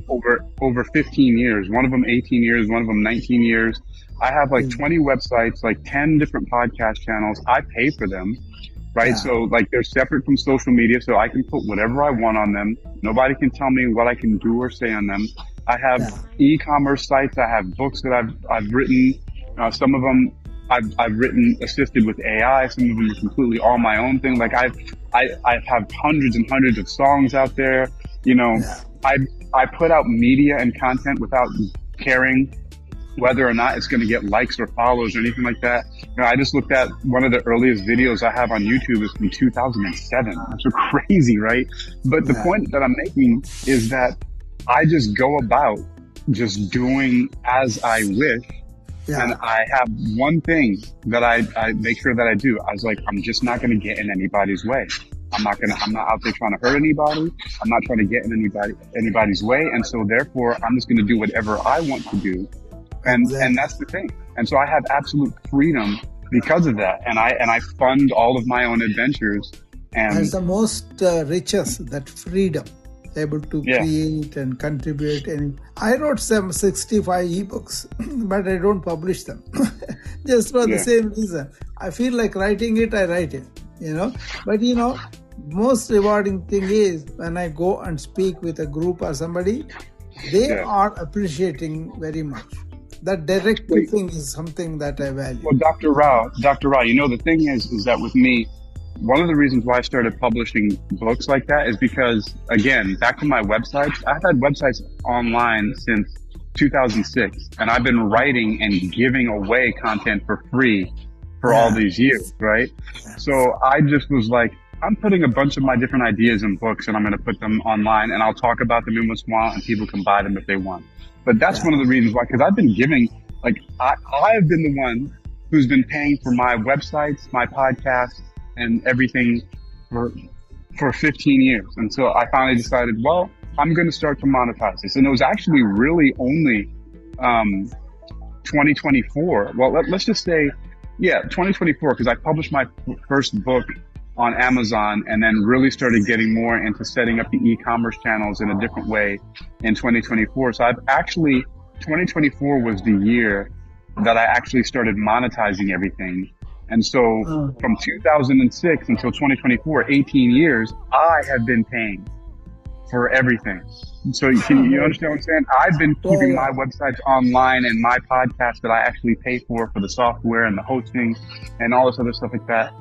over 15 years. One of them 18 years, one of them 19 years. I have like 20 websites, like 10 different podcast channels. I pay for them, right? Yeah. So like they're separate from social media, so I can put whatever I want on them. Nobody can tell me what I can do or say on them. I have e-commerce sites. I have books that I've written. Some of them I've written assisted with AI. Some of them are completely all my own thing. Like I have hundreds and hundreds of songs out there. You know, I put out media and content without caring whether or not it's going to get likes or follows or anything like that. You know, I just looked at one of the earliest videos I have on YouTube is from 2007. That's so crazy, right? But the point that I'm making is that I just go about just doing as I wish. Yeah. And I have one thing that I make sure that I do. I was like, I'm just not going to get in anybody's way. I'm not out there trying to hurt anybody. I'm not trying to get in anybody's way. And so therefore, I'm just going to do whatever I want to do. And that's the thing. And so I have absolute freedom because of that. And I fund all of my own adventures. And that's the most richest, that freedom, able to create and contribute. And I wrote some 65 ebooks, but I don't publish them just for the same reason. I feel like writing it, I write it, you know. But you know, most rewarding thing is when I go and speak with a group or somebody, they are appreciating very much. That direct thing is something that I value. Well, Dr. Rao, you know, the thing is that with me, one of the reasons why I started publishing books like that is because, again, back to my websites, I've had websites online since 2006, and I've been writing and giving away content for free for all these years, right? So I just was like, I'm putting a bunch of my different ideas in books and I'm going to put them online, and I'll talk about them in once in a while and people can buy them if they want. But that's one of the reasons why, because I've been giving, like, I've been the one who's been paying for my websites, my podcasts, and everything for 15 years. And so I finally decided, well, I'm going to start to monetize this. And it was actually really only 2024. Well, let's just say, 2024, because I published my first book on Amazon and then really started getting more into setting up the e-commerce channels in a different way in 2024. So 2024 was the year that I actually started monetizing everything. And so from 2006 until 2024, 18 years, I have been paying for everything. So can you understand what I'm saying? I've been keeping my websites online and my podcast that I actually pay for the software and the hosting and all this other stuff like that.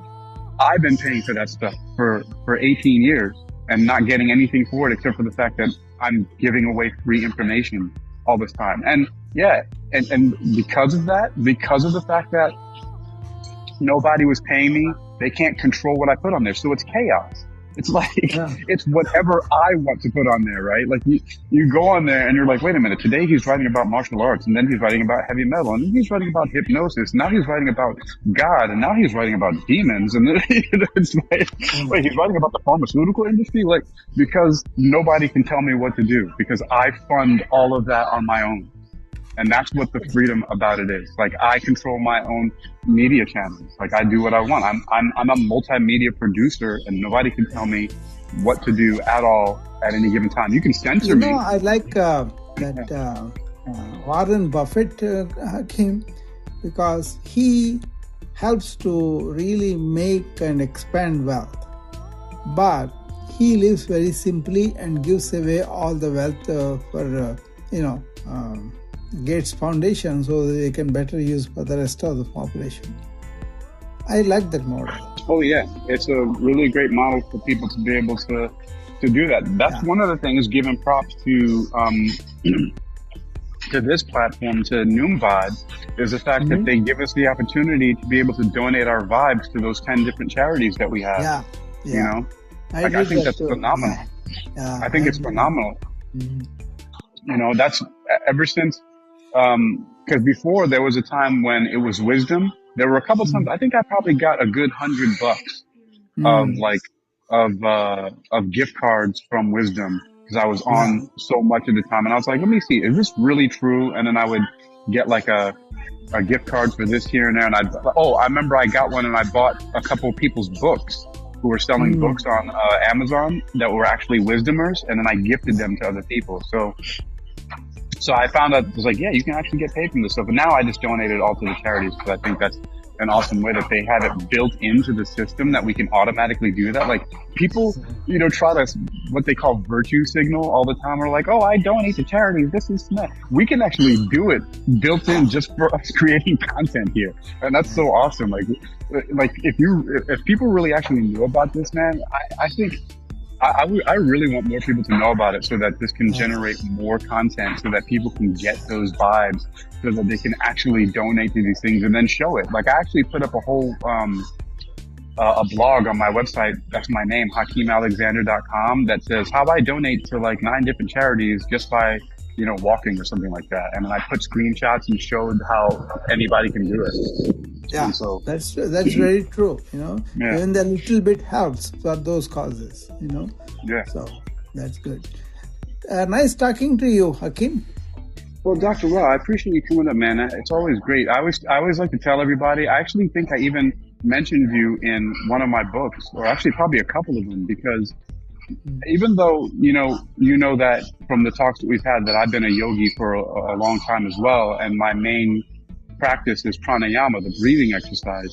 I've been paying for that stuff for 18 years and not getting anything for it except for the fact that I'm giving away free information all this time. And and because of the fact that nobody was paying me, they can't control what I put on there. So it's chaos. It's like, it's whatever I want to put on there, right? Like you go on there and you're like, wait a minute, today he's writing about martial arts, and then he's writing about heavy metal, and then he's writing about hypnosis, and now he's writing about God, and now he's writing about demons, and then it's like, wait, he's writing about the pharmaceutical industry? Like, because nobody can tell me what to do, because I fund all of that on my own. And that's what the freedom about it is. Like, I control my own media channels. Like, I do what I want. I'm a multimedia producer, and nobody can tell me what to do at all at any given time. You can censor me. I like that Warren Buffett came, because he helps to really make and expand wealth. But he lives very simply and gives away all the wealth for, Gates Foundation, so they can better use for the rest of the population. I like that model. Oh yeah, it's a really great model for people to be able to do that. That's one of the things, giving props to to this platform, to NoomVibe, is the fact that they give us the opportunity to be able to donate our vibes to those 10 different charities that we have. You know, I think that's phenomenal. I think it's phenomenal. You know, that's ever since. Because before there was a time when it was wisdom. There were a couple times, I think I probably got a good $100 of gift cards from wisdom, because I was on so much at the time. And I was like, let me see, is this really true? And then I would get like a gift cards for this here and there. And I remember I got one and I bought a couple of people's books who were selling books on Amazon that were actually wisdomers. And then I gifted them to other people. So I found out, it was like, you can actually get paid from this stuff. And now I just donate it all to the charities, because I think that's an awesome way that they have it built into the system that we can automatically do that. Like, people, try to, what they call virtue signal all the time. We're like, I donate to charities, this is that. We can actually do it built in just for us creating content here. And that's so awesome. Like if people really actually knew about this, man, I think, I really want more people to know about it, so that this can generate more content, so that people can get those vibes, so that they can actually donate to these things and then show it. Like, I actually put up a whole a blog on my website. That's my name, HakeemAlexander.com, that says how I donate to like 9 different charities just by walking or something like that. And then I put screenshots and showed how anybody can do it. Yeah, so that's very true. Even the little bit helps for those causes. So that's good. Nice talking to you, Hakeem. Well, Dr. Ra, I appreciate you coming up, man. It's always great. I always like to tell everybody. I actually think I even mentioned you in one of my books, or actually probably a couple of them, because even though you know that from the talks that we've had, that I've been a yogi for a long time as well, and my main practice is pranayama, the breathing exercise.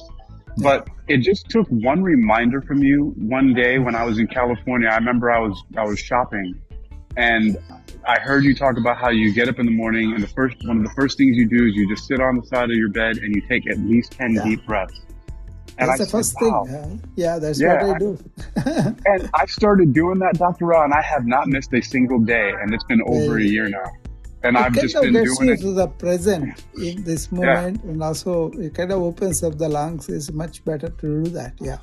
But it just took one reminder from you one day when I was in California. I remember I was shopping, and I heard you talk about how you get up in the morning, and one of the first things you do is you just sit on the side of your bed and you take at least 10 deep breaths. And That's I the said, first thing. wow. Yeah, that's what I Yeah. do. And I started doing that, Dr. Ra, and I have not missed a single day. And it's been over a Very year good. now. And It I've kind just of been gets doing you it. to the present in this Yeah. moment, and also it kind of opens up the lungs. It's much better to do that. Yeah.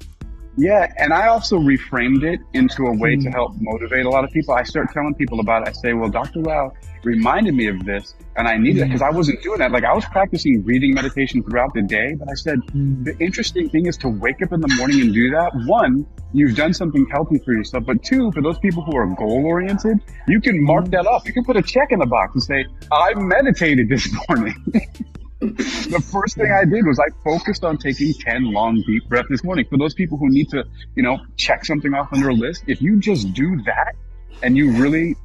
Yeah, and I also reframed it into a way to help motivate a lot of people. I start telling people about it. I say, well, Dr. Rao reminded me of this, and I needed it because I wasn't doing that. Like, I was practicing reading meditation throughout the day, but I said, the interesting thing is to wake up in the morning and do that. One, you've done something healthy for yourself, but two, for those people who are goal-oriented, you can mark that off. You can put a check in the box and say, I meditated this morning. The first thing I did was I focused on taking 10 long, deep breaths this morning. For those people who need to, check something off on their list, if you just do that and you really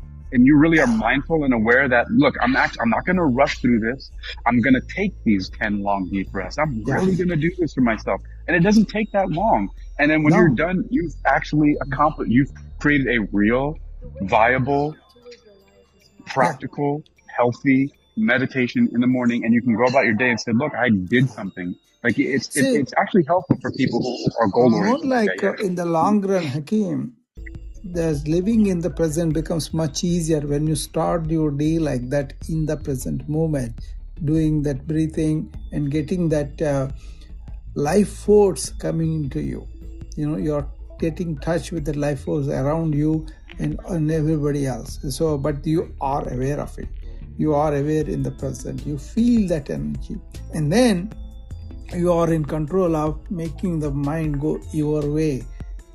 are mindful and aware that, look, I'm not going to rush through this. I'm going to take these 10 long, deep breaths. I'm really going to do this for myself. And it doesn't take that long. And then when you're done, you've actually you've created a real, viable, practical, healthy meditation in the morning, and you can go about your day and say, look, I did something. Like it's actually helpful for people who are goal More oriented. like in the long run, Hakeem, there's living in the present becomes much easier when you start your day like that in the present moment, doing that breathing and getting that life force coming into you. You're getting touch with the life force around you and everybody else. So, but you are aware of it. You are aware in the present. You feel that energy. And then you are in control of making the mind go your way,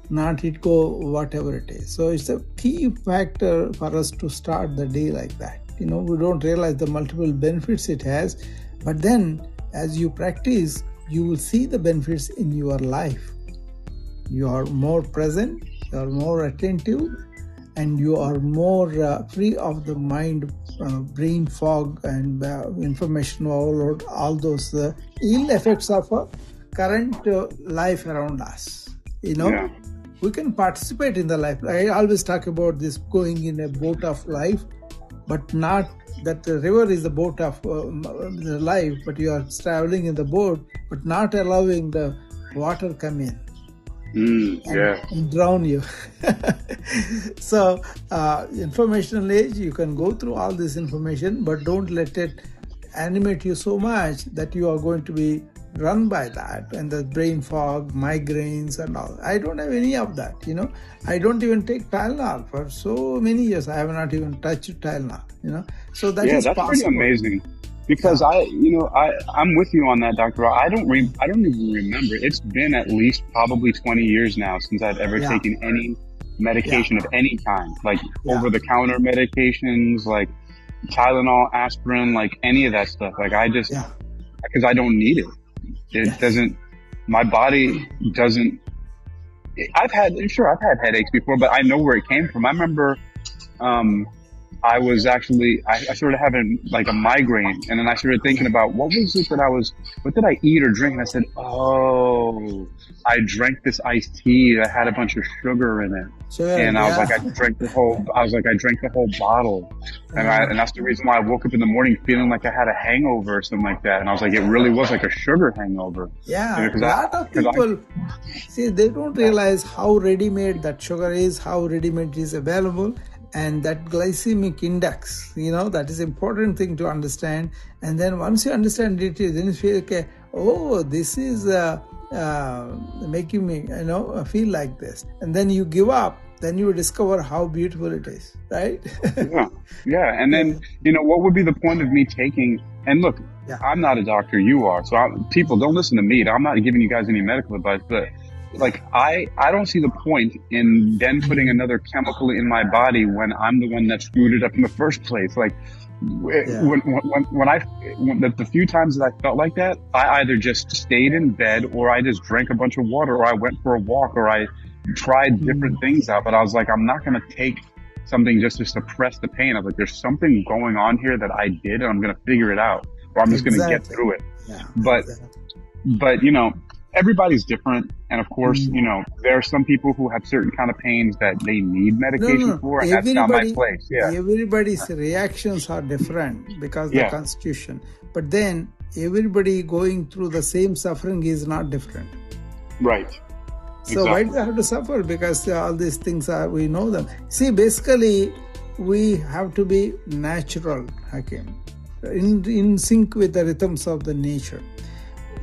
not it go whatever it is. So it's a key factor for us to start the day like that. We don't realize the multiple benefits it has. But then as you practice, you will see the benefits in your life. You are more present, you are more attentive, and you are more free of the mind, brain fog and information overload, all those ill effects of current life around us. We can participate in the life. I always talk about this going in a boat of life, but not that the river is the boat of the life, but you are traveling in the boat, but not allowing the water come in. And drown you. So informational age, you can go through all this information, but don't let it animate you so much that you are going to be run by that and the brain fog, migraines and all. I don't have any of that. I don't even take Tylenol for so many years. I have not even touched Tylenol. So that's possible. Pretty amazing. Because I'm with you on that, Dr. Ra. I don't even remember. It's been at least probably 20 years now since I've ever taken any medication of any kind, like over-the-counter medications, like Tylenol, aspirin, like any of that stuff. Like because I don't need it. It doesn't. My body doesn't. I've had headaches before, but I know where it came from. I remember. I was actually, I started having like a migraine, and then I started thinking about what did I eat or drink? And I said, oh, I drank this iced tea that had a bunch of sugar in it. And I was like, I drank the whole bottle. And that's the reason why I woke up in the morning feeling like I had a hangover or something like that. And I was like, it really was like a sugar hangover. Yeah. A lot of people, they don't realize how ready-made that sugar is, how ready-made it is available. And that glycemic index, that is important thing to understand. And then once you understand it, then you feel, okay, oh, this is making me, feel like this. And then you give up, then you discover how beautiful it is, right? Yeah. And then, what would be the point of me taking, and look, I'm not a doctor, you are. So people don't listen to me. I'm not giving you guys any medical advice, but like, I don't see the point in then putting another chemical in my body when I'm the one that screwed it up in the first place. Like, when the few times that I felt like that, I either just stayed in bed, or I just drank a bunch of water, or I went for a walk, or I tried different things out. But I was like, I'm not going to take something just to suppress the pain. I was like, there's something going on here that I did, and I'm going to figure it out, or I'm just going to get through it. But everybody's different. And of course, there are some people who have certain kind of pains that they need medication for, and that's not my place. Everybody's reactions are different because of the constitution. But then everybody going through the same suffering is not different. Right. So why do I have to suffer? Because all these things we know them. See, basically, we have to be natural, Hakim, in sync with the rhythms of the nature.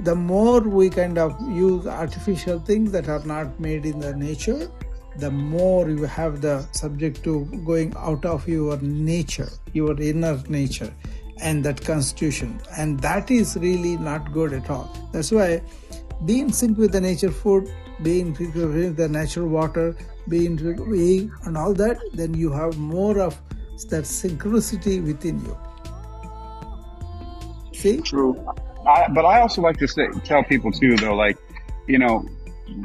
The more we kind of use artificial things that are not made in the nature, the more you have the subject to going out of your nature, your inner nature, and that constitution. And that is really not good at all. That's why be in sync with the nature food, be in sync with the natural water, be in sync with and all that, then you have more of that synchronicity within you. See? True. But I also like to tell people too, though, like, you know,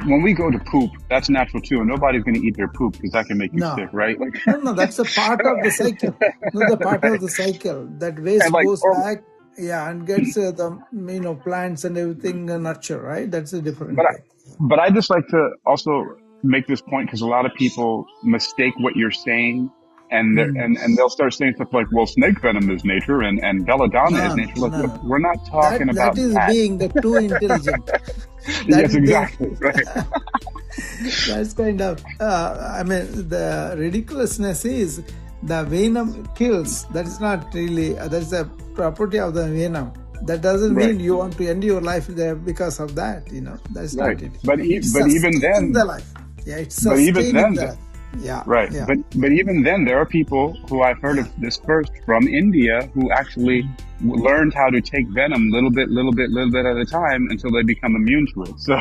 when we go to poop, that's natural too, and nobody's going to eat their poop because that can make you sick, right? Like, no, that's a part of the cycle. No, the part of the cycle. That waste goes back, and gets the plants and everything nurture, right? That's a different thing. But I just like to also make this point because a lot of people mistake what you're saying. And they'll start saying stuff like, well, snake venom is nature and belladonna is nature. Like, look, we're not talking about that. That is being too intelligent. Yes, exactly. Right. That's kind of, the ridiculousness is the venom kills. That is not really, that's a property of the venom. That doesn't mean you want to end your life there because of that, That's not it. But even then, the life. Yeah, it's sustaining the life. Yeah. Right. Yeah. But even then, there are people who I've heard of this first from India who actually learned how to take venom little bit at a time until they become immune to it. So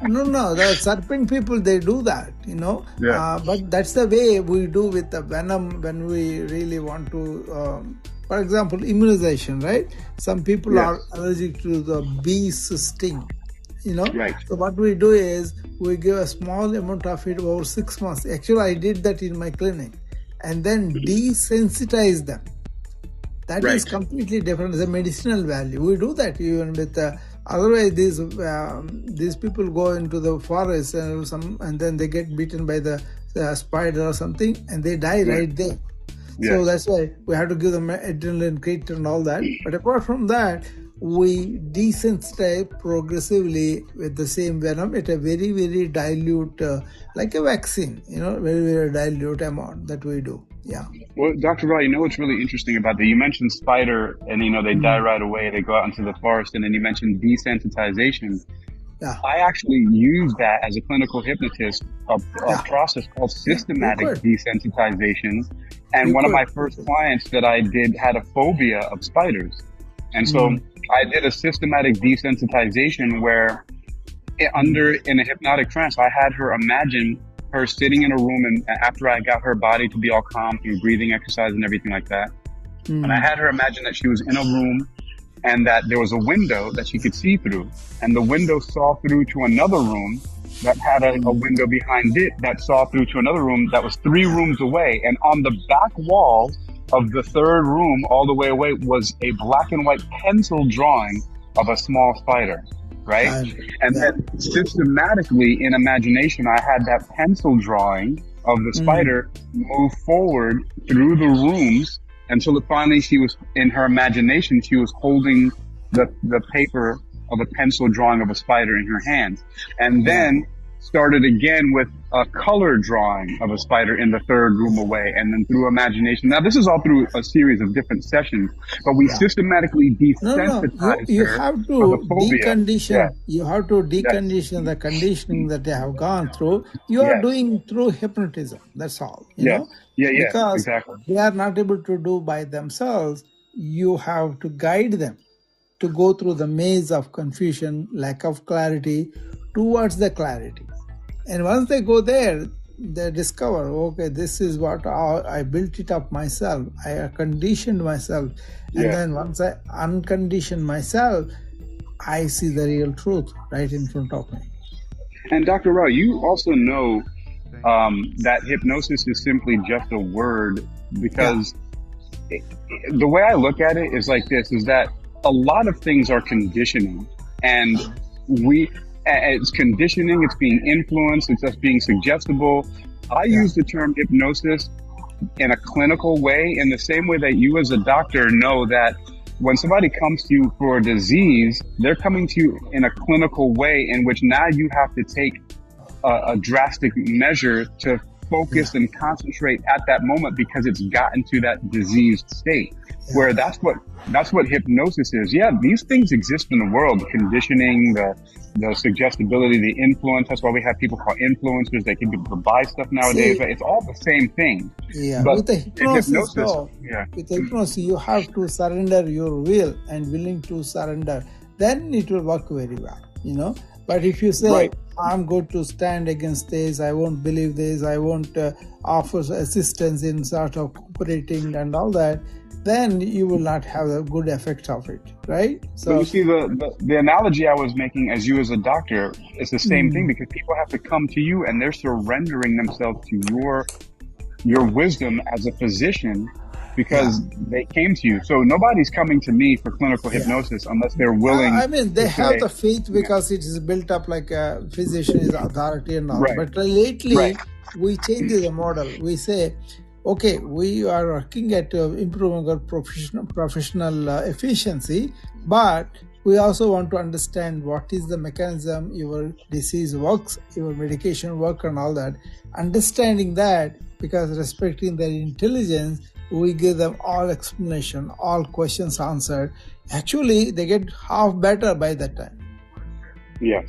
No, the serpent people, they do that, Yeah. But that's the way we do with the venom when we really want to, for example, immunization, right? Some people are allergic to the bee's sting. Right. So what we do is we give a small amount of it over 6 months. Actually, I did that in my clinic, and then desensitize them. That is completely different. It's a medicinal value. We do that even with otherwise these people go into the forest and then they get bitten by the spider or something and they die right there. Yes. So that's why we have to give them adrenaline kit and all that. But apart from that, we desensitize progressively with the same venom at a very, very dilute, like a vaccine, very, very dilute amount that we do. Yeah. Well, Dr. Rao, what's really interesting about that? You mentioned spider and, they die right away. They go out into the forest. And then you mentioned desensitization. Yeah. I actually use that as a clinical hypnotist, a process called systematic desensitization. And one of my first clients that I did had a phobia of spiders. And so I did a systematic desensitization where in a hypnotic trance, I had her imagine her sitting in a room, and after I got her body to be all calm through breathing exercise and everything like that. And I had her imagine that she was in a room and that there was a window that she could see through, and the window saw through to another room that had a window behind it that saw through to another room that was 3 rooms away. And on the back wall of the 3rd room all the way away was a black and white pencil drawing of a small spider, right? And then systematically in imagination, I had that pencil drawing of the spider move forward through the rooms until finally she was, in her imagination, she was holding the paper of a pencil drawing of a spider in her hands. And then started again with a color drawing of a spider in the 3rd room away, and then through imagination. Now, this is all through a series of different sessions, but we systematically desensitize you have to decondition. You have to decondition the conditioning that they have gone through. You are doing through hypnotism. That's all. You know? Because exactly. They are not able to do by themselves. You have to guide them to go through the maze of confusion, lack of clarity, towards the clarity. And once they go there, they discover, okay, this is what I built it up myself. I conditioned myself. And then once I uncondition myself, I see the real truth right in front of me. And Dr. Rao, you also know that hypnosis is simply just a word, because the way I look at it is like this, is that a lot of things are conditioning, and it's conditioning, it's being influenced, it's just being suggestible. I use the term hypnosis in a clinical way, in the same way that you as a doctor know that when somebody comes to you for a disease, they're coming to you in a clinical way in which now you have to take a drastic measure to focus and concentrate at that moment because it's gotten to that diseased state. Where that's what hypnosis is. Yeah, these things exist in the world. The conditioning, the suggestibility, the influence. That's why we have people called influencers. They can people buy stuff nowadays. It's all the same thing. Yeah, but with the hypnosis, though, yeah. with the hypnosis, you have to surrender your will and willing to surrender. Then it will work very well, you know. But if you say, I'm going to stand against this, I won't believe this, I won't offer assistance in sort of cooperating and all that, then you will not have a good effect of it, right? So but you see, the analogy I was making as you as a doctor is the same thing, because people have to come to you and they're surrendering themselves to your wisdom as a physician, because they came to you. So nobody's coming to me for clinical hypnosis unless they're willing. I mean, they have the faith because it is built up like a physician is authority and all. But lately, we change the model. We say, okay, we are working at improving our professional efficiency, but we also want to understand what is the mechanism your disease works, your medication work and all that. Understanding that, because respecting their intelligence, we give them all explanation, all questions answered. Actually, they get half better by that time. Yes.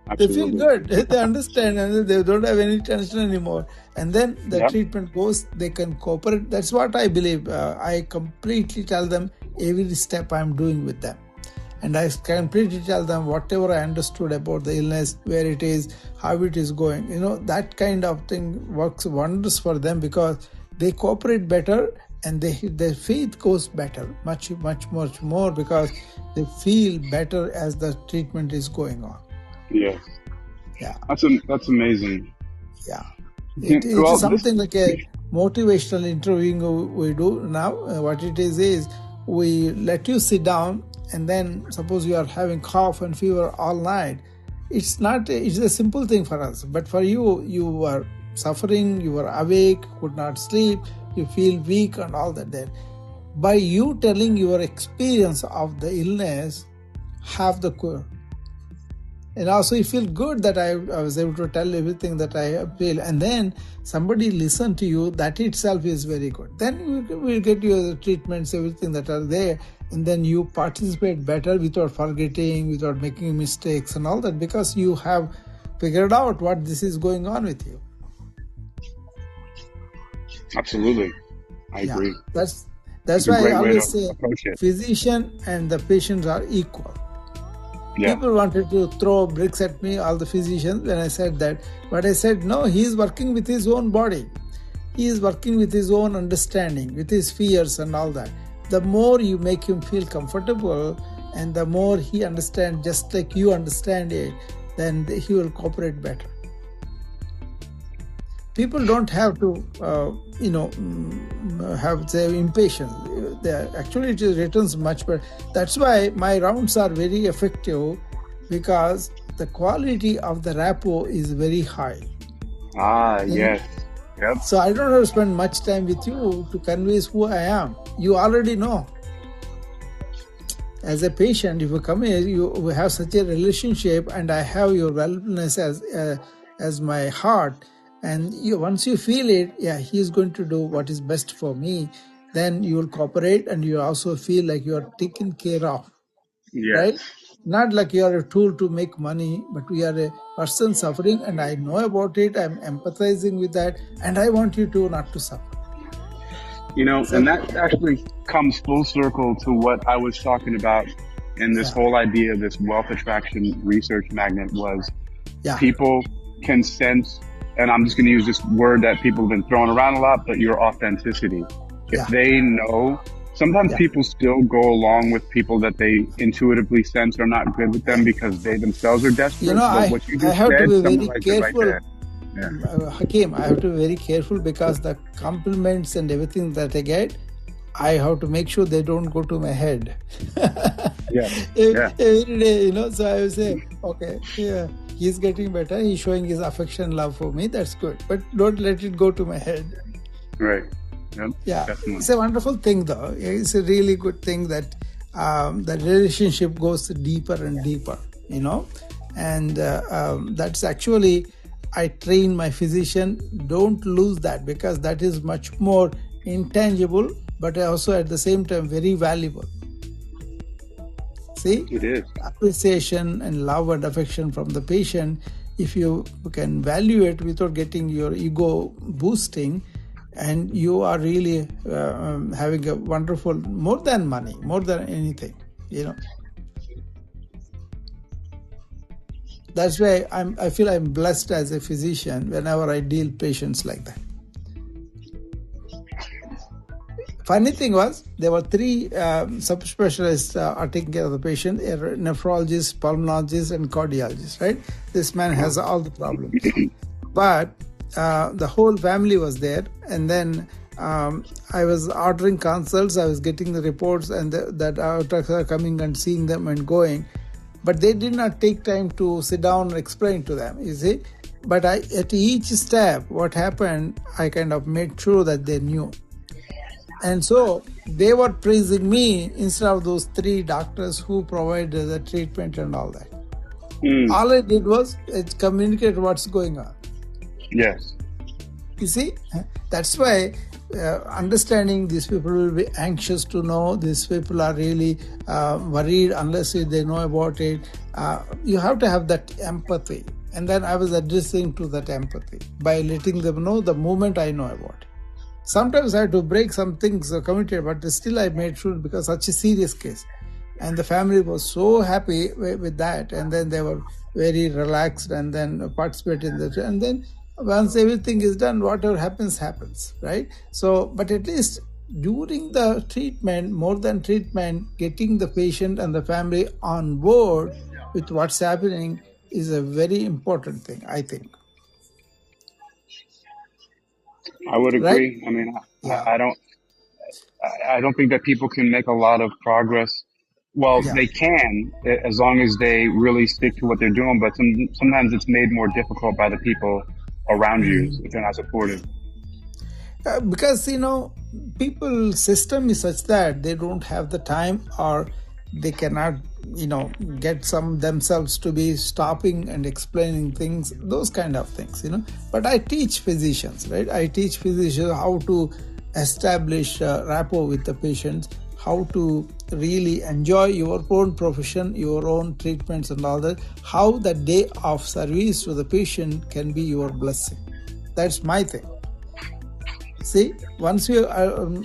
Absolutely. They feel good. They understand and they don't have any tension anymore. And then the treatment goes, they can cooperate. That's what I believe. I completely tell them every step I'm doing with them. And I completely tell them whatever I understood about the illness, where it is, how it is going. You know, that kind of thing works wonders for them because they cooperate better and their faith goes better, much more because they feel better as the treatment is going on. Yes. Yeah. That's amazing. Yeah. It is something like a motivational interviewing we do now. What it is we let you sit down and then suppose you are having cough and fever all night. It's a simple thing for us. But for you, you are suffering, you are awake, could not sleep, you feel weak and all that there. By you telling your experience of the illness, have the cure. And also you feel good that I was able to tell everything that I feel. And then somebody listen to you, that itself is very good. Then we'll get you the treatments, everything that are there. And then you participate better without forgetting, without making mistakes and all that, because you have figured out what this is going on with you. Absolutely. I agree. That's why I always say physician and the patients are equal. Yeah. People wanted to throw bricks at me, all the physicians, when I said that. But I said, no, he is working with his own body. He is working with his own understanding, with his fears and all that. The more you make him feel comfortable and the more he understands just like you understand it, then he will cooperate better. People don't have to, have say impatience. Actually, it returns much better. That's why my rounds are very effective, because the quality of the rapport is very high. Yes. Yep. So I don't have to spend much time with you to convince who I am. You already know. As a patient, if you come here, we have such a relationship, and I have your wellness as my heart. And once you feel it, he is going to do what is best for me, then you will cooperate and you also feel like you are taken care of. Yes. Right? Not like you are a tool to make money, but we are a person suffering and I know about it, I'm empathizing with that, and I want you to not to suffer. And that actually comes full circle to what I was talking about in this whole idea of this wealth attraction research magnet was people can sense, and I'm just going to use this word that people have been throwing around a lot, but your authenticity. If they know, sometimes people still go along with people that they intuitively sense are not good with them because they themselves are desperate. What you just said, to be very careful. Hakeem, I have to be very careful because the compliments and everything that I get, I have to make sure they don't go to my head. Every day, so I will say, okay, he's getting better, he's showing his affection and love for me, that's good. But don't let it go to my head. Right. Yep, definitely. It's a wonderful thing though. It's a really good thing that the relationship goes deeper and deeper, and that's actually, I train my physician, don't lose that, because that is much more intangible, but also at the same time very valuable. See, it is appreciation and love and affection from the patient. If you can value it without getting your ego boosting, and you are really having a wonderful, more than money, more than anything, That's why I feel I'm blessed as a physician whenever I deal patients like that. Funny thing was, there were 3 subspecialists are taking care of the patient: a nephrologist, pulmonologist, and cardiologist, right? This man has all the problems. But the whole family was there, and then I was ordering consults, I was getting the reports, and that doctors are coming and seeing them and going. But they did not take time to sit down and explain to them, you see. But at each step, what happened, I kind of made sure that they knew. And so they were praising me instead of those 3 doctors who provided the treatment and all that. All I did was communicate what's going on. Yes. You see, that's why understanding these people will be anxious to know. These people are really worried unless they know about it. You have to have that empathy. And then I was addressing to that empathy by letting them know the moment I know about it. Sometimes I had to break some things committed, but still I made sure, because such a serious case. And the family was so happy with that. And then they were very relaxed and then participated in that. And then once everything is done, whatever happens, happens, right? So, but at least during the treatment, more than treatment, getting the patient and the family on board with what's happening is a very important thing, I think. I would agree. Right? I mean, I don't think that people can make a lot of progress. Well, they can, as long as they really stick to what they're doing. But sometimes it's made more difficult by the people around you if they're not supportive. Because, people's system is such that they don't have the time, or they cannot, get some themselves to be stopping and explaining things, those kind of things, But I teach physicians, right? I teach physicians how to establish rapport with the patients, how to really enjoy your own profession, your own treatments and all that, how the day of service to the patient can be your blessing. That's my thing. See, once you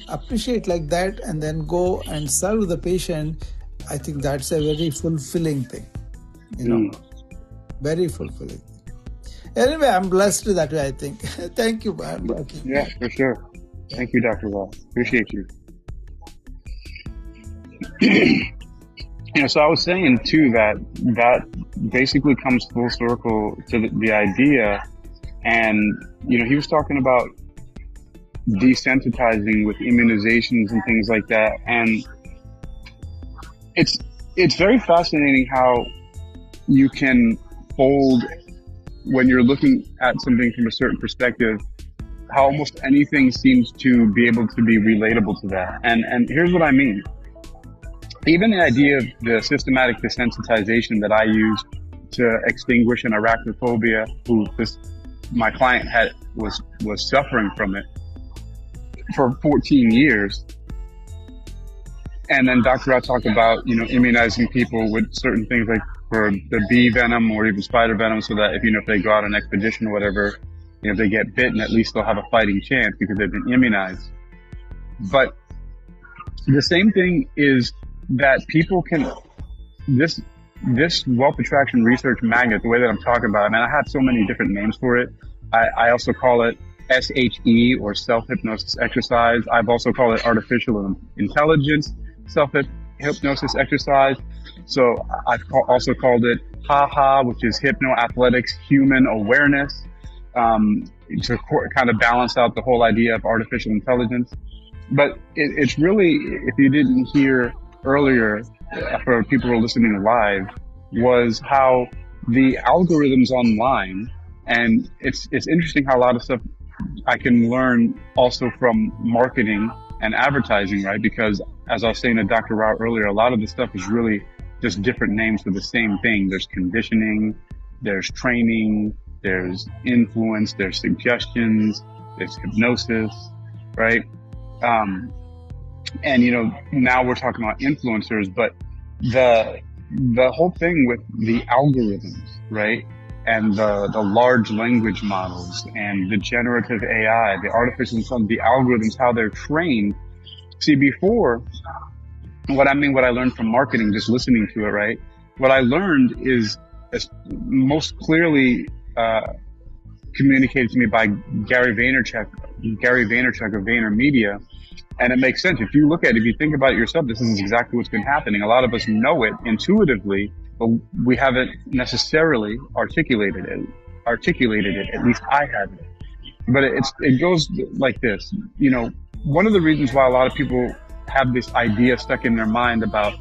appreciate like that and then go and serve the patient, I think that's a very fulfilling thing, very fulfilling. Anyway, I'm blessed that way, I think. Thank you. Yeah, for sure. Thank you, Dr. Law. Appreciate you. So I was saying too that basically comes full circle to the idea, and he was talking about desensitizing with immunizations and things like that, and it's very fascinating how you can fold when you're looking at something from a certain perspective, how almost anything seems to be able to be relatable to that. And here's what I mean. Even the idea of the systematic desensitization that I used to extinguish an arachnophobia, my client was suffering from it for 14 years. And then Dr. Rao talked about, immunizing people with certain things like for the bee venom or even spider venom, so that if they go out on an expedition or whatever, if they get bitten, at least they'll have a fighting chance because they've been immunized. But the same thing is that people can, this wealth attraction research magnet, the way that I'm talking about it, I have so many different names for it. I also call it SHE, or self-hypnosis exercise. I've also called it artificial intelligence self-hypnosis exercise. So I've also called it HAHA, which is hypno-athletics human awareness, to kind of balance out the whole idea of artificial intelligence. But it's really, if you didn't hear earlier, for people who are listening live, was how the algorithms online, and it's interesting how a lot of stuff I can learn also from marketing and advertising, right? Because as I was saying to Dr. Rao earlier, a lot of this stuff is really just different names for the same thing. There's conditioning, there's training, there's influence, there's suggestions, there's hypnosis, right? And now we're talking about influencers, but the whole thing with the algorithms, right? And the large language models and the generative AI, the artificial intelligence, the algorithms, how they're trained. See, before, what I learned from marketing, just listening to it, right? What I learned is most clearly communicated to me by Gary Vaynerchuk of VaynerMedia. And it makes sense. If you think about it yourself, this is exactly what's been happening. A lot of us know it intuitively, but we haven't necessarily articulated it. At least I haven't. But it goes like this. One of the reasons why a lot of people have this idea stuck in their mind about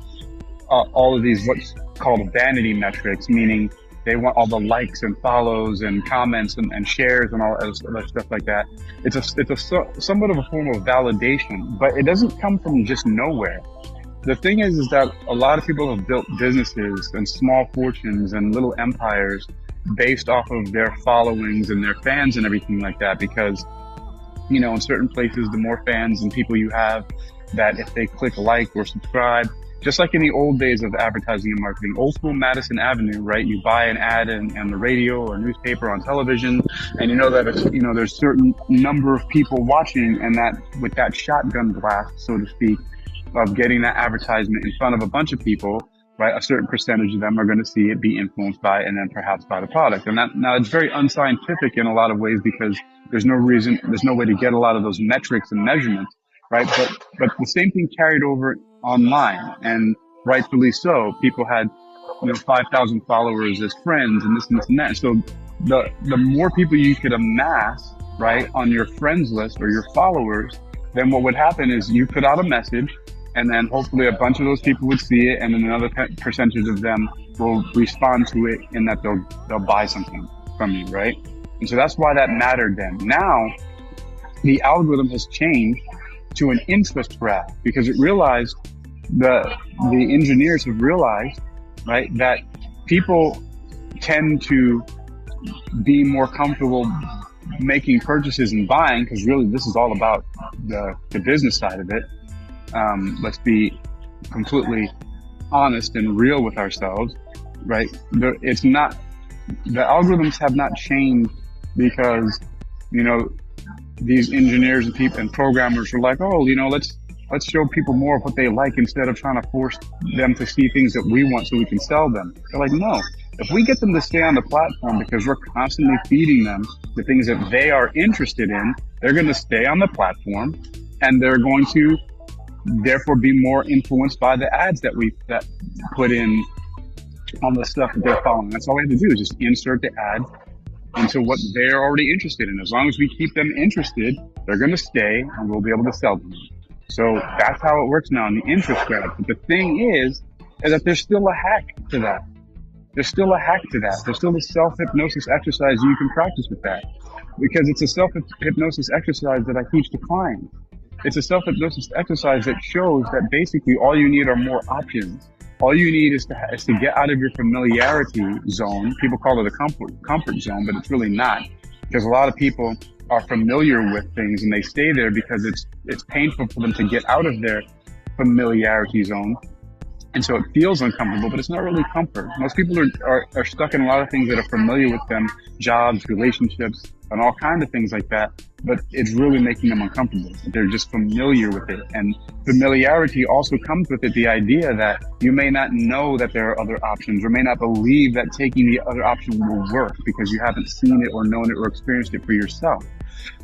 all of these what's called vanity metrics, meaning they want all the likes and follows and comments and shares and all other stuff like that. It's somewhat of a form of validation, but it doesn't come from just nowhere. The thing is that a lot of people have built businesses and small fortunes and little empires based off of their followings and their fans and everything like that. Because, in certain places, the more fans and people you have, that if they click like or subscribe, just like in the old days of advertising and marketing, old school Madison Avenue, right? You buy an ad on the radio or newspaper on television, and that there's certain number of people watching, and that with that shotgun blast, so to speak, of getting that advertisement in front of a bunch of people, right? A certain percentage of them are going to see it, be influenced by it, and then perhaps buy the product. And now it's very unscientific in a lot of ways because there's no way to get a lot of those metrics and measurements, right? But the same thing carried over online, and rightfully so. People had 5,000 followers as friends and this and this and that. So the more people you could amass, right, on your friends list or your followers, then what would happen is you put out a message, and then hopefully a bunch of those people would see it, and then another percentage of them will respond to it in that they'll buy something from you, right? And so that's why that mattered then. Now the algorithm has changed to an interest graph, because it realized the engineers have realized, right, that people tend to be more comfortable making purchases and buying, because really this is all about the business side of it. Let's be completely honest and real with ourselves, right? It's not, the algorithms have not changed because, these engineers and people and programmers are like, oh, let's show people more of what they like instead of trying to force them to see things that we want so we can sell them. They're like, no, if we get them to stay on the platform because we're constantly feeding them the things that they are interested in, they're going to stay on the platform, and they're going to therefore be more influenced by the ads that put in on the stuff that they're following. That's all we have to do is just insert the ad into what they're already interested in. As long as we keep them interested, they're going to stay, and we'll be able to sell them. So that's how it works now in the interest graph. But the thing is that there's still a hack to that. There's still a self-hypnosis exercise you can practice with that, because it's a self-hypnosis exercise that I teach to clients. It's a self-hypnosis exercise that shows that basically all you need are more options. All you need is to get out of your familiarity zone. People call it a comfort zone, but it's really not, because a lot of people are familiar with things and they stay there because it's painful for them to get out of their familiarity zone. And so it feels uncomfortable, but it's not really comfort. Most people are stuck in a lot of things that are familiar with them, jobs, relationships, and all kinds of things like that. But it's really making them uncomfortable. They're just familiar with it. And familiarity also comes with it the idea that you may not know that there are other options, or may not believe that taking the other option will work because you haven't seen it or known it or experienced it for yourself.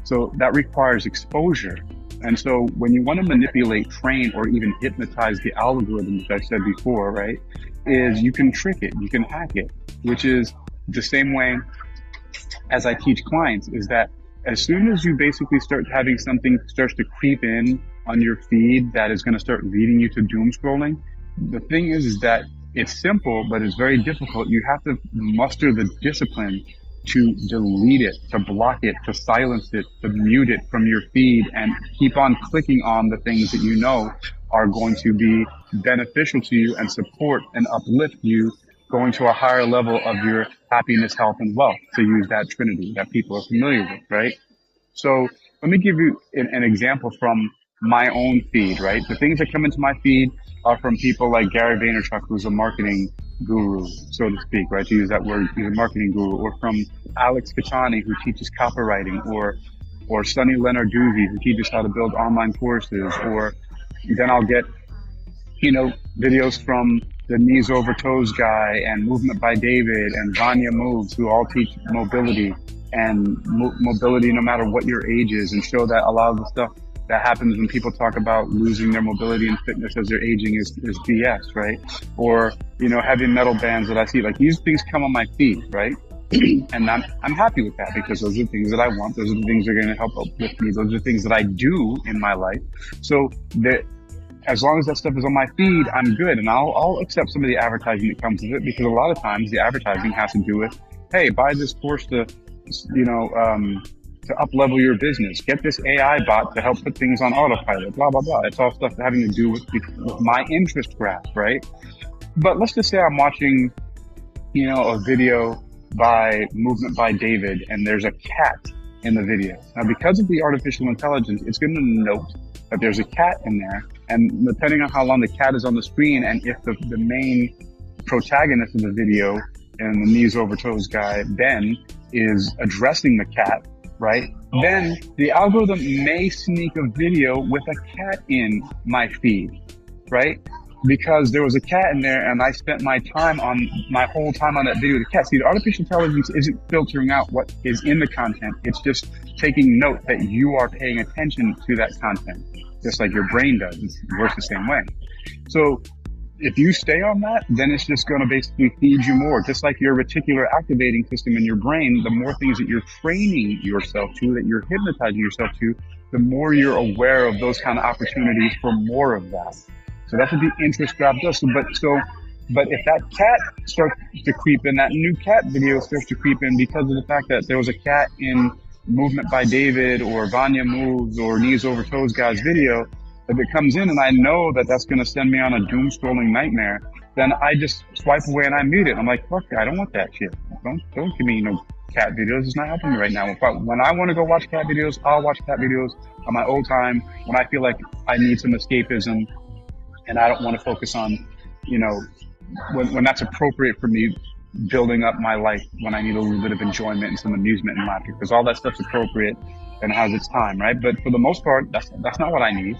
So that requires exposure. And so when you want to manipulate, train, or even hypnotize the algorithm, as I said before, right, is you can trick it, you can hack it, which is the same way as I teach clients, is that as soon as you basically start having something starts to creep in on your feed that is going to start leading you to doom scrolling, the thing is that it's simple, but it's very difficult. You have to muster the discipline to delete it, to block it, to silence it, to mute it from your feed, and keep on clicking on the things that you know are going to be beneficial to you and support and uplift you going to a higher level of your happiness, health, and wealth, to use that trinity that people are familiar with, right? So let me give you an example from my own feed, right? The things that come into my feed are from people like Gary Vaynerchuk, who's a marketing guru, so to speak, right? To use that word, he's a marketing guru, or from Alex Kachani, who teaches copywriting, or Sunny Lenarduzzi, who teaches how to build online courses, or then I'll get, videos from the Knees Over Toes guy and Movement by David and Vanya Moves, who all teach mobility and mobility no matter what your age is, and show that a lot of the stuff that happens when people talk about losing their mobility and fitness as they're aging is BS, right? Or, heavy metal bands that I see, like these things come on my feed, right? And I'm happy with that, because those are the things that I want. Those are the things that are going to help uplift me. Those are the things that I do in my life. So that, as long as that stuff is on my feed, I'm good. And I'll accept some of the advertising that comes with it, because a lot of times the advertising has to do with, hey, buy this course to up level your business. Get this AI bot to help put things on autopilot, blah, blah, blah. It's all stuff having to do with my interest graph, right? But let's just say I'm watching, a video by Movement by David, and there's a cat in the video. Now, because of the artificial intelligence, it's going to note that there's a cat in there. And depending on how long the cat is on the screen, and if the main protagonist of the video and the Knees Over Toes guy, Ben, is addressing the cat, right? Then the algorithm may sneak a video with a cat in my feed, right? Because there was a cat in there, and I spent my whole time on that video with the cat. See, the artificial intelligence isn't filtering out what is in the content. It's just taking note that you are paying attention to that content, just like your brain does. It works the same way. So if you stay on that, then it's just going to basically feed you more. Just like your reticular activating system in your brain, the more things that you're training yourself to, that you're hypnotizing yourself to, the more you're aware of those kind of opportunities for more of that. So that's what the interest graph does. But if that cat starts to creep in, that new cat video starts to creep in because of the fact that there was a cat in Movement by David or Vanya Moves or Knees Over Toes guy's video, if it comes in and I know that that's going to send me on a doom scrolling nightmare, then I just swipe away and I mute it. I'm like, fuck, I don't want that shit. Don't give me cat videos. It's not helping me right now. When I want to go watch cat videos, I'll watch cat videos on my old time when I feel like I need some escapism and I don't want to focus on, when that's appropriate for me, building up my life, when I need a little bit of enjoyment and some amusement in life, because all that stuff's appropriate and has its time, right? But for the most part, that's not what I need.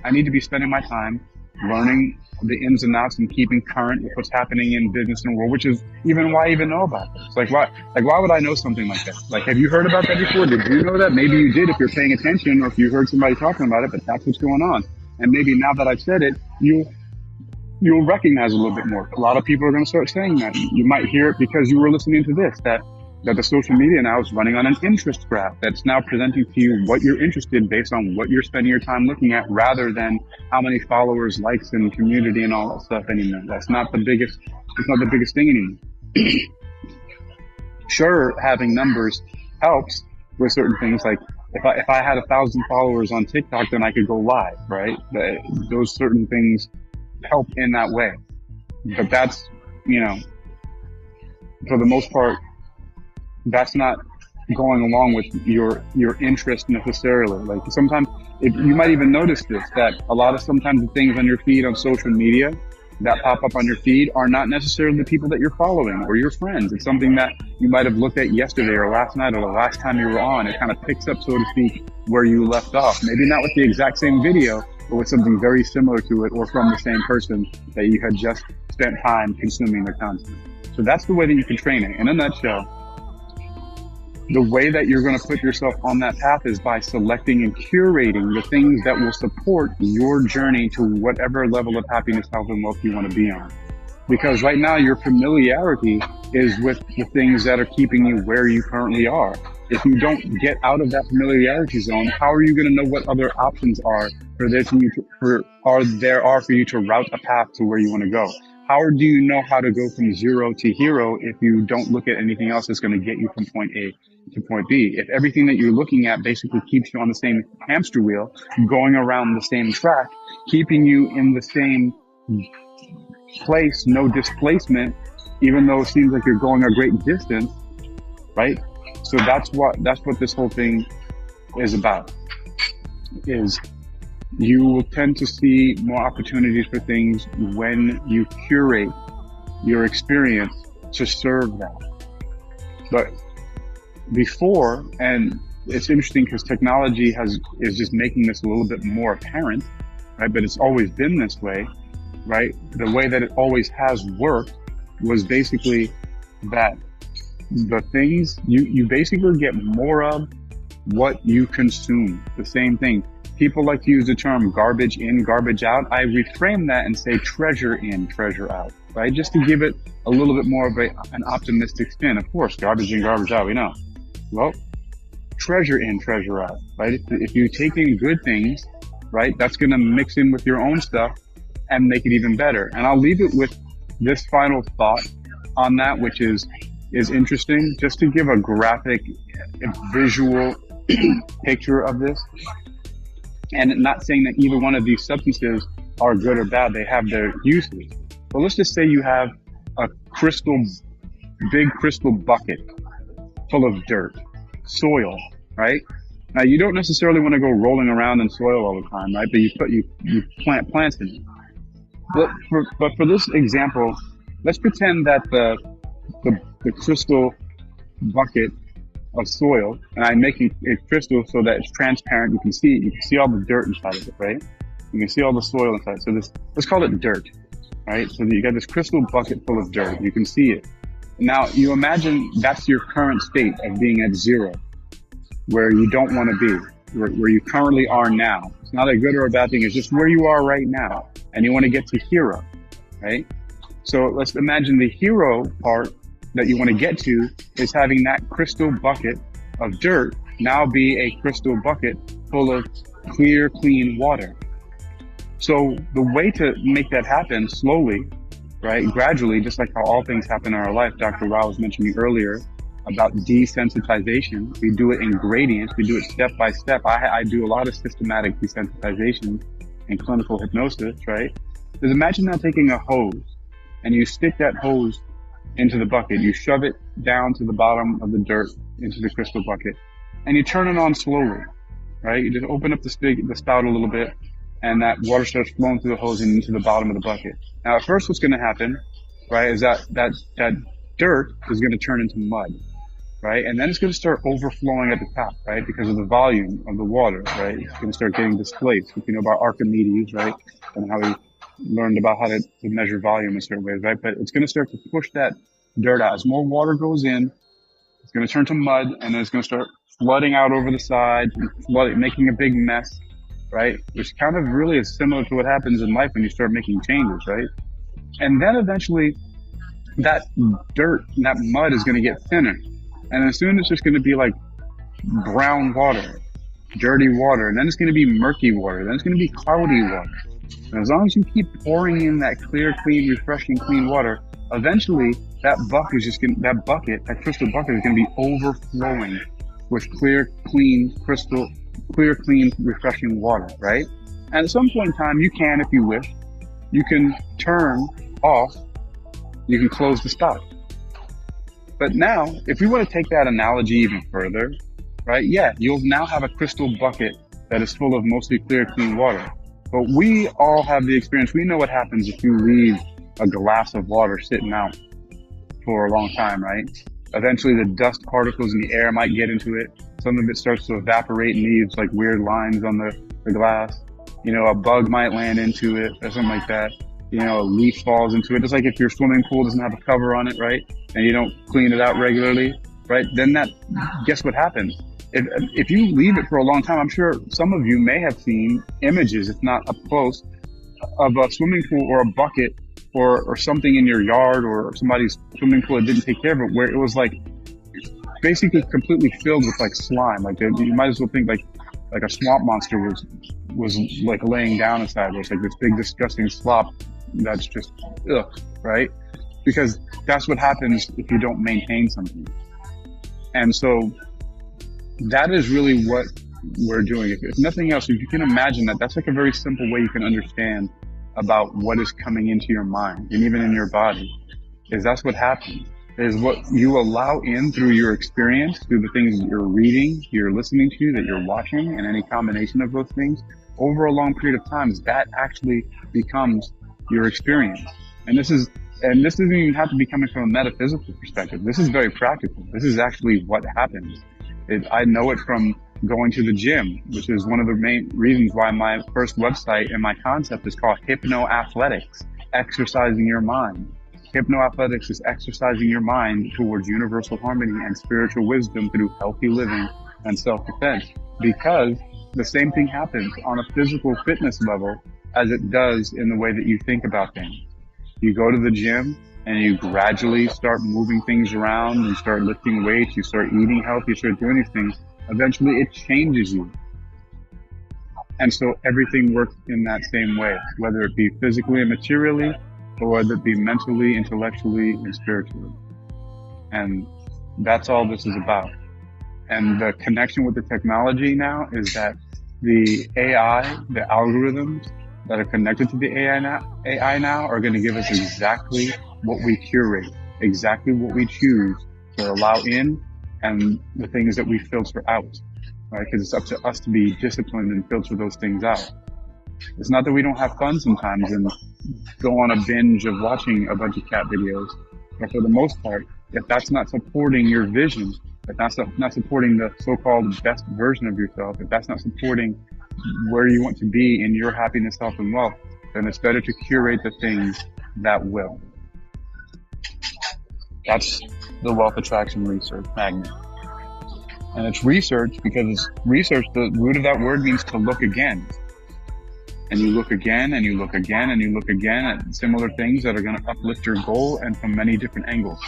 I need to be spending my time learning the ins and outs and keeping current with what's happening in business and world, which is even why I even know about this. Why would I know something like that? Like, have you heard about that before? Did you know that? Maybe you did if you're paying attention, or if you heard somebody talking about it, but that's what's going on. And maybe now that I've said it, you'll recognize a little bit more. A lot of people are going to start saying that. You might hear it because you were listening to this, that the social media now is running on an interest graph that's now presenting to you what you're interested in based on what you're spending your time looking at, rather than how many followers, likes, and community and all that stuff anymore. It's not the biggest thing anymore. Sure, having numbers helps with certain things. Like if I had 1,000 followers on TikTok, then I could go live, right? Those certain things help in that way. But that's, for the most part, that's not going along with your interest necessarily. Like sometimes you might even notice this, that a lot of sometimes the things on your feed on social media that pop up on your feed are not necessarily the people that you're following or your friends. It's something that you might have looked at yesterday or last night or the last time you were on. It kind of picks up, so to speak, where you left off. Maybe not with the exact same video, but with something very similar to it, or from the same person that you had just spent time consuming their content. So that's the way that you can train it. In a nutshell, the way that you're going to put yourself on that path is by selecting and curating the things that will support your journey to whatever level of happiness, health, and wealth you want to be on. Because right now your familiarity is with the things that are keeping you where you currently are. If you don't get out of that familiarity zone, how are you going to know what other options are for you to route a path to where you want to go? how do you know how to go from zero to hero if you don't look at anything else that's going to get you from point A to point B? If everything that you're looking at basically keeps you on the same hamster wheel, going around the same track, keeping you in the same place, no displacement, even though it seems like you're going a great distance, right? So that's what this whole thing is about, is you will tend to see more opportunities for things when you curate your experience to serve that. But before, and it's interesting because technology is just making this a little bit more apparent, right? But it's always been this way, right? The way that it always has worked was basically that the things you basically get more of what you consume. The same thing. People like to use the term garbage in, garbage out. I reframe that and say treasure in, treasure out, right? Just to give it a little bit more of an optimistic spin. Of course, garbage in, garbage out, we know. Well, treasure in, treasure out, right? If you take in good things, right, that's going to mix in with your own stuff and make it even better. And I'll leave it with this final thought on that, which is interesting, just to give a graphic, visual picture of this. And not saying that either one of these substances are good or bad, they have their uses. But let's just say you have a big crystal bucket full of dirt, soil, right? Now you don't necessarily want to go rolling around in soil all the time, right? But you plant plants in it. But for this example, let's pretend that the crystal bucket of soil, and I'm making it crystal so that it's transparent. You can see it. You can see all the dirt inside of it, right? You can see all the soil inside. So let's call it dirt, right? So you got this crystal bucket full of dirt. You can see it. Now you imagine that's your current state of being at zero, where you don't want to be, where you currently are now. It's not a good or a bad thing. It's just where you are right now, and you want to get to hero, right? So let's imagine the hero part that you want to get to is having that crystal bucket of dirt now be a crystal bucket full of clear, clean water. So the way to make that happen slowly, right, gradually, just like how all things happen in our life, Dr. Rao was mentioning earlier about desensitization. We do it in gradients. We do it step by step. I do a lot of systematic desensitization in clinical hypnosis, right? Because imagine now taking a hose and you stick that hose into the bucket. You shove it down to the bottom of the dirt into the crystal bucket, and you turn it on slowly, right? You just open up the spout a little bit, and that water starts flowing through the hose and into the bottom of the bucket. Now, at first, what's going to happen, right, is that dirt is going to turn into mud, right? And then it's going to start overflowing at the top, right? Because of the volume of the water, right? It's going to start getting displaced. If you know about Archimedes, right? And how he learned about how to measure volume in certain ways, right? But it's going to start to push that dirt out. As more water goes in, it's going to turn to mud, and then it's going to start flooding out over the sides, making a big mess, right? Which kind of really is similar to what happens in life when you start making changes, right? And then eventually that dirt, that mud is going to get thinner. And then soon it's just going to be like brown water, dirty water. And then it's going to be murky water. Then it's going to be cloudy water. And as long as you keep pouring in that clear, clean, refreshing, clean water, eventually that that crystal bucket is going to be overflowing with clear, clean, refreshing water, right? And at some point in time, you can, if you wish, you can turn off, you can close the spout. But now, if we want to take that analogy even further, right? Yeah, you'll now have a crystal bucket that is full of mostly clear, clean water. But we all have the experience. We know what happens if you leave a glass of water sitting out for a long time, right? Eventually the dust particles in the air might get into it. Some of it starts to evaporate and leaves like weird lines on the glass. You know, a bug might land into it or something like that. You know, a leaf falls into it. Just like if your swimming pool doesn't have a cover on it, right? And you don't clean it out regularly, right? Then guess what happens? If you leave it for a long time, I'm sure some of you may have seen images, if not up close, of a swimming pool or a bucket or something in your yard or somebody's swimming pool that didn't take care of it, where it was like basically completely filled with like slime. Like you might as well think like a swamp monster was like laying down inside. It was like this big disgusting slop that's just, ugh, right? Because that's what happens if you don't maintain something. And so that is really what we're doing. If nothing else, if you can imagine that, that's like a very simple way you can understand about what is coming into your mind and even in your body, is that's what happens. Is what you allow in through your experience, through the things that you're reading, you're listening to, that you're watching, and any combination of those things over a long period of time, that actually becomes your experience. And this doesn't even have to be coming from a metaphysical perspective. This is very practical. This is actually what happens. I know it from going to the gym, which is one of the main reasons why my first website and my concept is called Hypnoathletics, exercising your mind. Hypnoathletics is exercising your mind towards universal harmony and spiritual wisdom through healthy living and self-defense. Because the same thing happens on a physical fitness level as it does in the way that you think about things. You go to the gym and you gradually start moving things around, you start lifting weights, you start eating healthy, you start doing these things. Eventually it changes you. And so everything works in that same way, whether it be physically and materially, or whether it be mentally, intellectually, and spiritually. And that's all this is about. And the connection with the technology now is that the AI, the algorithms that are connected to the AI now are going to give us exactly what we curate, exactly what we choose to allow in, and the things that we filter out, right? Because it's up to us to be disciplined and filter those things out. It's not that we don't have fun sometimes and go on a binge of watching a bunch of cat videos, but for the most part, if that's not supporting your vision, if that's not supporting the so-called best version of yourself, if that's not supporting where you want to be in your happiness, health, and wealth, then it's better to curate the things that will. That's the wealth attraction research magnet. And it's research because research, the root of that word means to look again. And you look again, and you look again, and you look again at similar things that are going to uplift your goal, and from many different angles.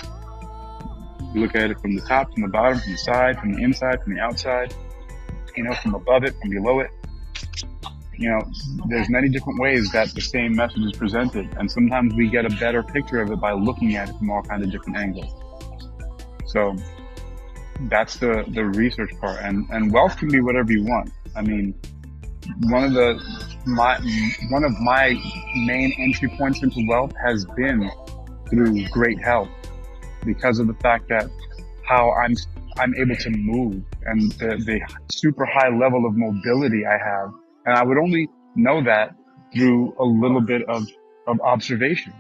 You look at it from the top, from the bottom, from the side, from the inside, from the outside, from above it, from below it. There's many different ways that the same message is presented, and sometimes we get a better picture of it by looking at it from all kinds of different angles. So that's the research part, and wealth can be whatever you want. I mean, one of my main entry points into wealth has been through great health, because of the fact that how I'm able to move and the super high level of mobility I have. And I would only know that through a little bit of observation.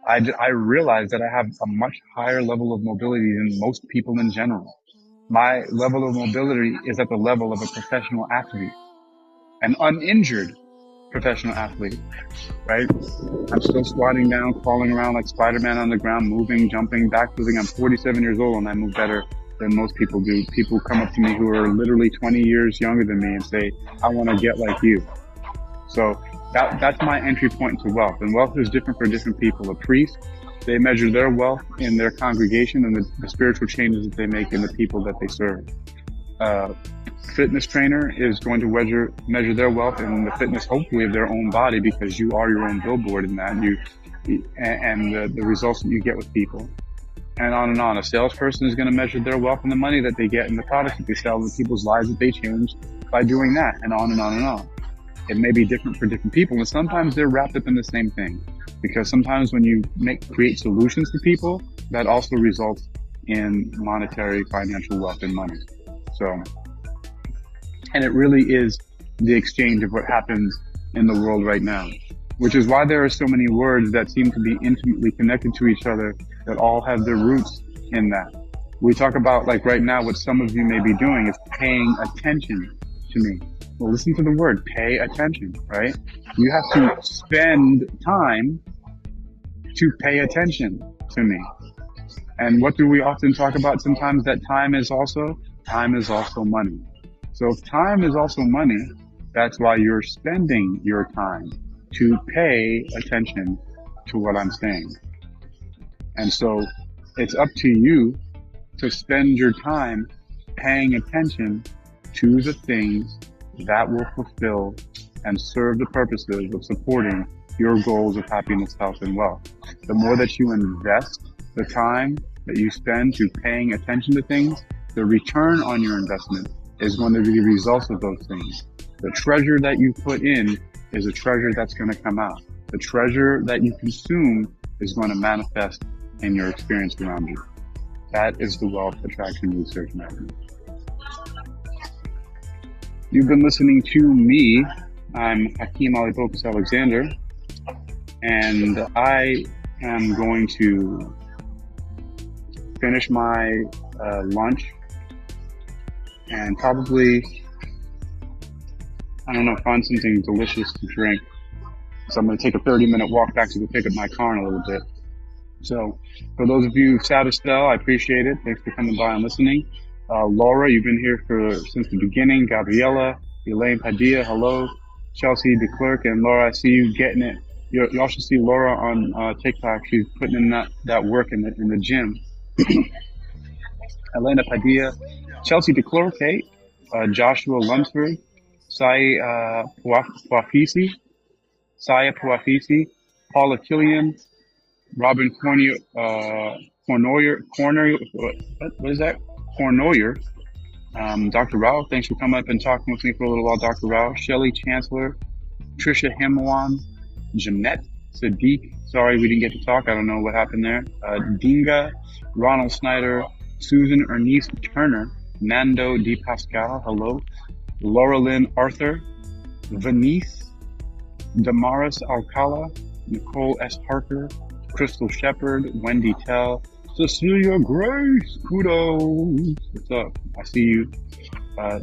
I realized that I have a much higher level of mobility than most people in general. My level of mobility is at the level of a professional athlete, an uninjured professional athlete, right? I'm still squatting down, crawling around like Spider-Man on the ground, moving, jumping, backflipping. I'm 47 years old and I move better than most people do. People come up to me who are literally 20 years younger than me and say, I want to get like you. So that's my entry point to wealth. And wealth is different for different people. A priest, they measure their wealth in their congregation and the spiritual changes that they make in the people that they serve. Fitness trainer is going to measure their wealth in the fitness, hopefully, of their own body, because you are your own billboard in that, and the results that you get with people. And on and on. A salesperson is going to measure their wealth in the money that they get and the products that they sell, and the people's lives that they change by doing that, and on and on and on. It may be different for different people, and sometimes they're wrapped up in the same thing. Because sometimes when you create solutions to people, that also results in monetary, financial wealth and money. So, and it really is the exchange of what happens in the world right now, which is why there are so many words that seem to be intimately connected to each other that all have their roots in that. We talk about, like right now, what some of you may be doing is paying attention to me. Well, listen to the word, pay attention, right? You have to spend time to pay attention to me. And what do we often talk about sometimes? That time is also money. So if time is also money, that's why you're spending your time to pay attention to what I'm saying. And so it's up to you to spend your time paying attention to the things that will fulfill and serve the purposes of supporting your goals of happiness, health, and wealth. The more that you invest the time that you spend to paying attention to things, the return on your investment is going to be the results of those things. The treasure that you put in is a treasure that's going to come out. The treasure that you consume is going to manifest in your experience around you. That is the Wealth Attraction Research Magnet. You've been listening to me. I'm Hakeem Ali Bokus Alexander, and I am going to finish my lunch and probably, I don't know, find something delicious to drink. So I'm going to take a 30-minute walk back to go pick up my car in a little bit. So for those of you sad as fell, I appreciate it. Thanks for coming by and listening. Laura, you've been here since the beginning. Gabriella, Elaine Padilla, hello. Chelsea DeClerc, and Laura, I see you getting it. Y'all should see Laura on TikTok. She's putting in that work in the gym. Elena Padilla, Chelsea DeClerc, hey, Joshua Lunsford, Saya Puafisi, Paula Killian, Robin Cornoyer, what is that? Cornoyer. Dr. Rao, thanks for coming up and talking with me for a little while, Dr. Rao. Shelley Chancellor, Trisha Himwan, Jeanette Sadiq. Sorry we didn't get to talk. I don't know what happened there. Dinga, Ronald Snyder, Susan Ernest Turner, Nando D. Pascal, hello. Laura Lynn Arthur, Venice, Damaris Alcala, Nicole S. Harker, Crystal Shepard, Wendy Tell, Cecilia Grace, kudos. What's up? I see you.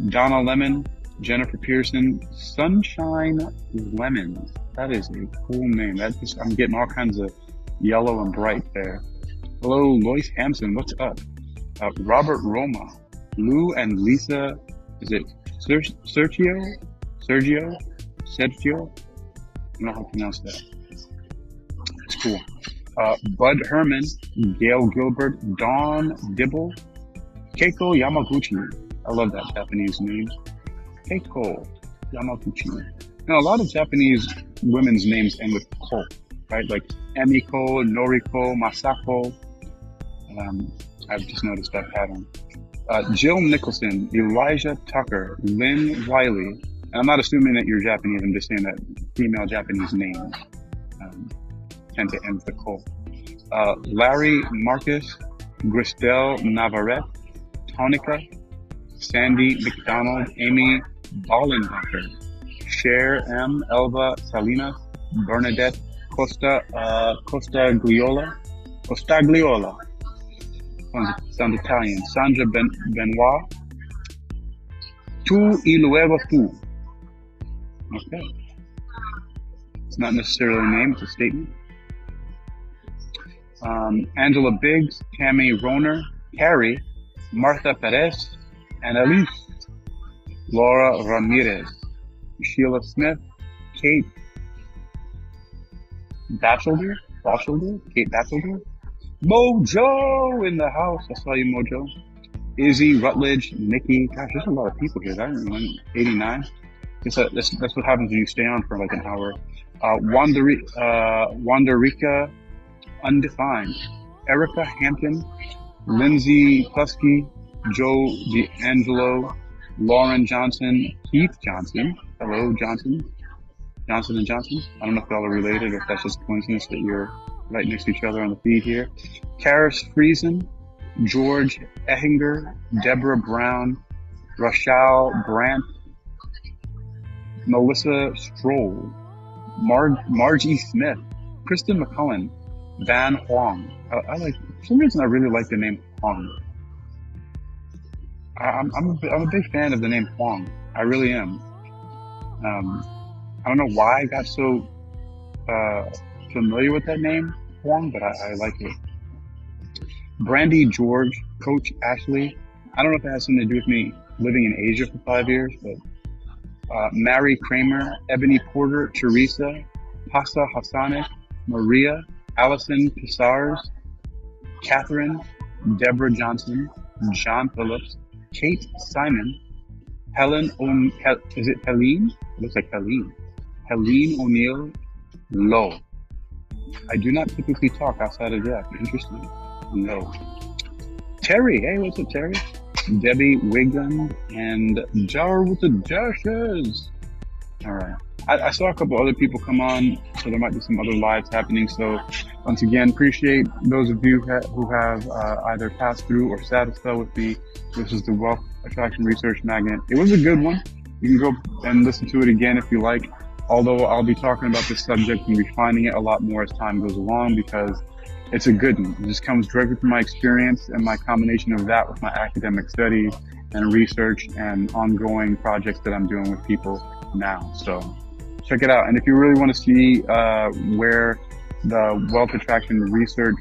Donna Lemon, Jennifer Pearson, Sunshine Lemons. That is a cool name. I'm getting all kinds of yellow and bright there. Hello, Lois Hampson. What's up? Robert Roma, Lou and Lisa. Is it Sergio? I don't know how to pronounce that. It's cool. Bud Herman, Gail Gilbert, Dawn Dibble, Keiko Yamaguchi. I love that Japanese name. Keiko Yamaguchi. You know, a lot of Japanese women's names end with ko, right? Like Emiko, Noriko, Masako. I've just noticed that pattern. Jill Nicholson, Elijah Tucker, Lynn Wiley. And I'm not assuming that you're Japanese. I'm just saying that female Japanese names tend to end with the ko. Larry Marcus, Gristel Navarrete, Tonica, Sandy McDonald, Amy Ballenbacher, Cher M, Elva Salinas, Bernadette Costagliola. Sounds Italian. Sandra Benoit. Tu y luego tú. Okay. It's not necessarily a name, it's a statement. Angela Biggs, Tammy Roner, Carrie, Martha Perez, and Elise, Laura Ramirez, Sheila Smith, Kate Batchelder, Mojo in the house. I saw you, Mojo. Izzy, Rutledge, Nikki. Gosh, there's a lot of people here. That 89. That's what happens when you stay on for like an hour. Wanderica Undefined, Erica Hampton, Lindsay Husky, Joe D'Angelo, Lauren Johnson, Keith Johnson. Hello, Johnson and Johnson. I don't know if y'all are related or if that's just a coincidence that you're right next to each other on the feed here. Karis Friesen, George Ehinger, Deborah Brown, Rachel Brandt, Melissa Stroll, Margie Smith, Kristen McCullen, Van Huang. For some reason I really like the name Huang. I'm a big fan of the name Huang. I really am. I don't know why I got so familiar with that name, Huang, but I like it. Brandy George, Coach Ashley. I don't know if it has something to do with me living in Asia for 5 years, but Mary Kramer, Ebony Porter, Teresa, Pasa Hassanek, Maria, Allison Pissars, Catherine, Deborah Johnson, John Phillips, Kate Simon, Helen is it Helene? It looks like Helene. Helene O'Neill, Low. I do not typically talk outside of that. Interesting. Low. Terry. Hey, what's up, Terry? Debbie Wiggum and Jar with the Dashes. All right. I saw a couple other people come on, so there might be some other lives happening. So once again, appreciate those of you who have either passed through or sat still with me. This is the Wealth Attraction Research Magnet. It was a good one. You can go and listen to it again if you like. Although I'll be talking about this subject and refining it a lot more as time goes along because it's a good one. It just comes directly from my experience and my combination of that with my academic studies and research and ongoing projects that I'm doing with people now. So check it out. And if you really want to see where the wealth attraction research,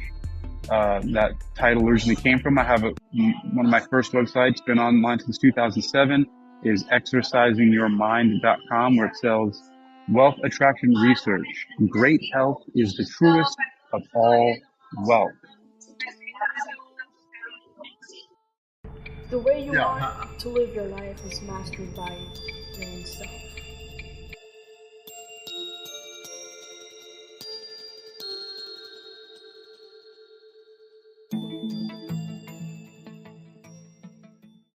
that title originally came from, I have one of my first websites, been online since 2007, is exercisingyourmind.com, where it sells wealth attraction research. Great health is the truest of all wealth. The way you want to live your life is mastered by doing stuff.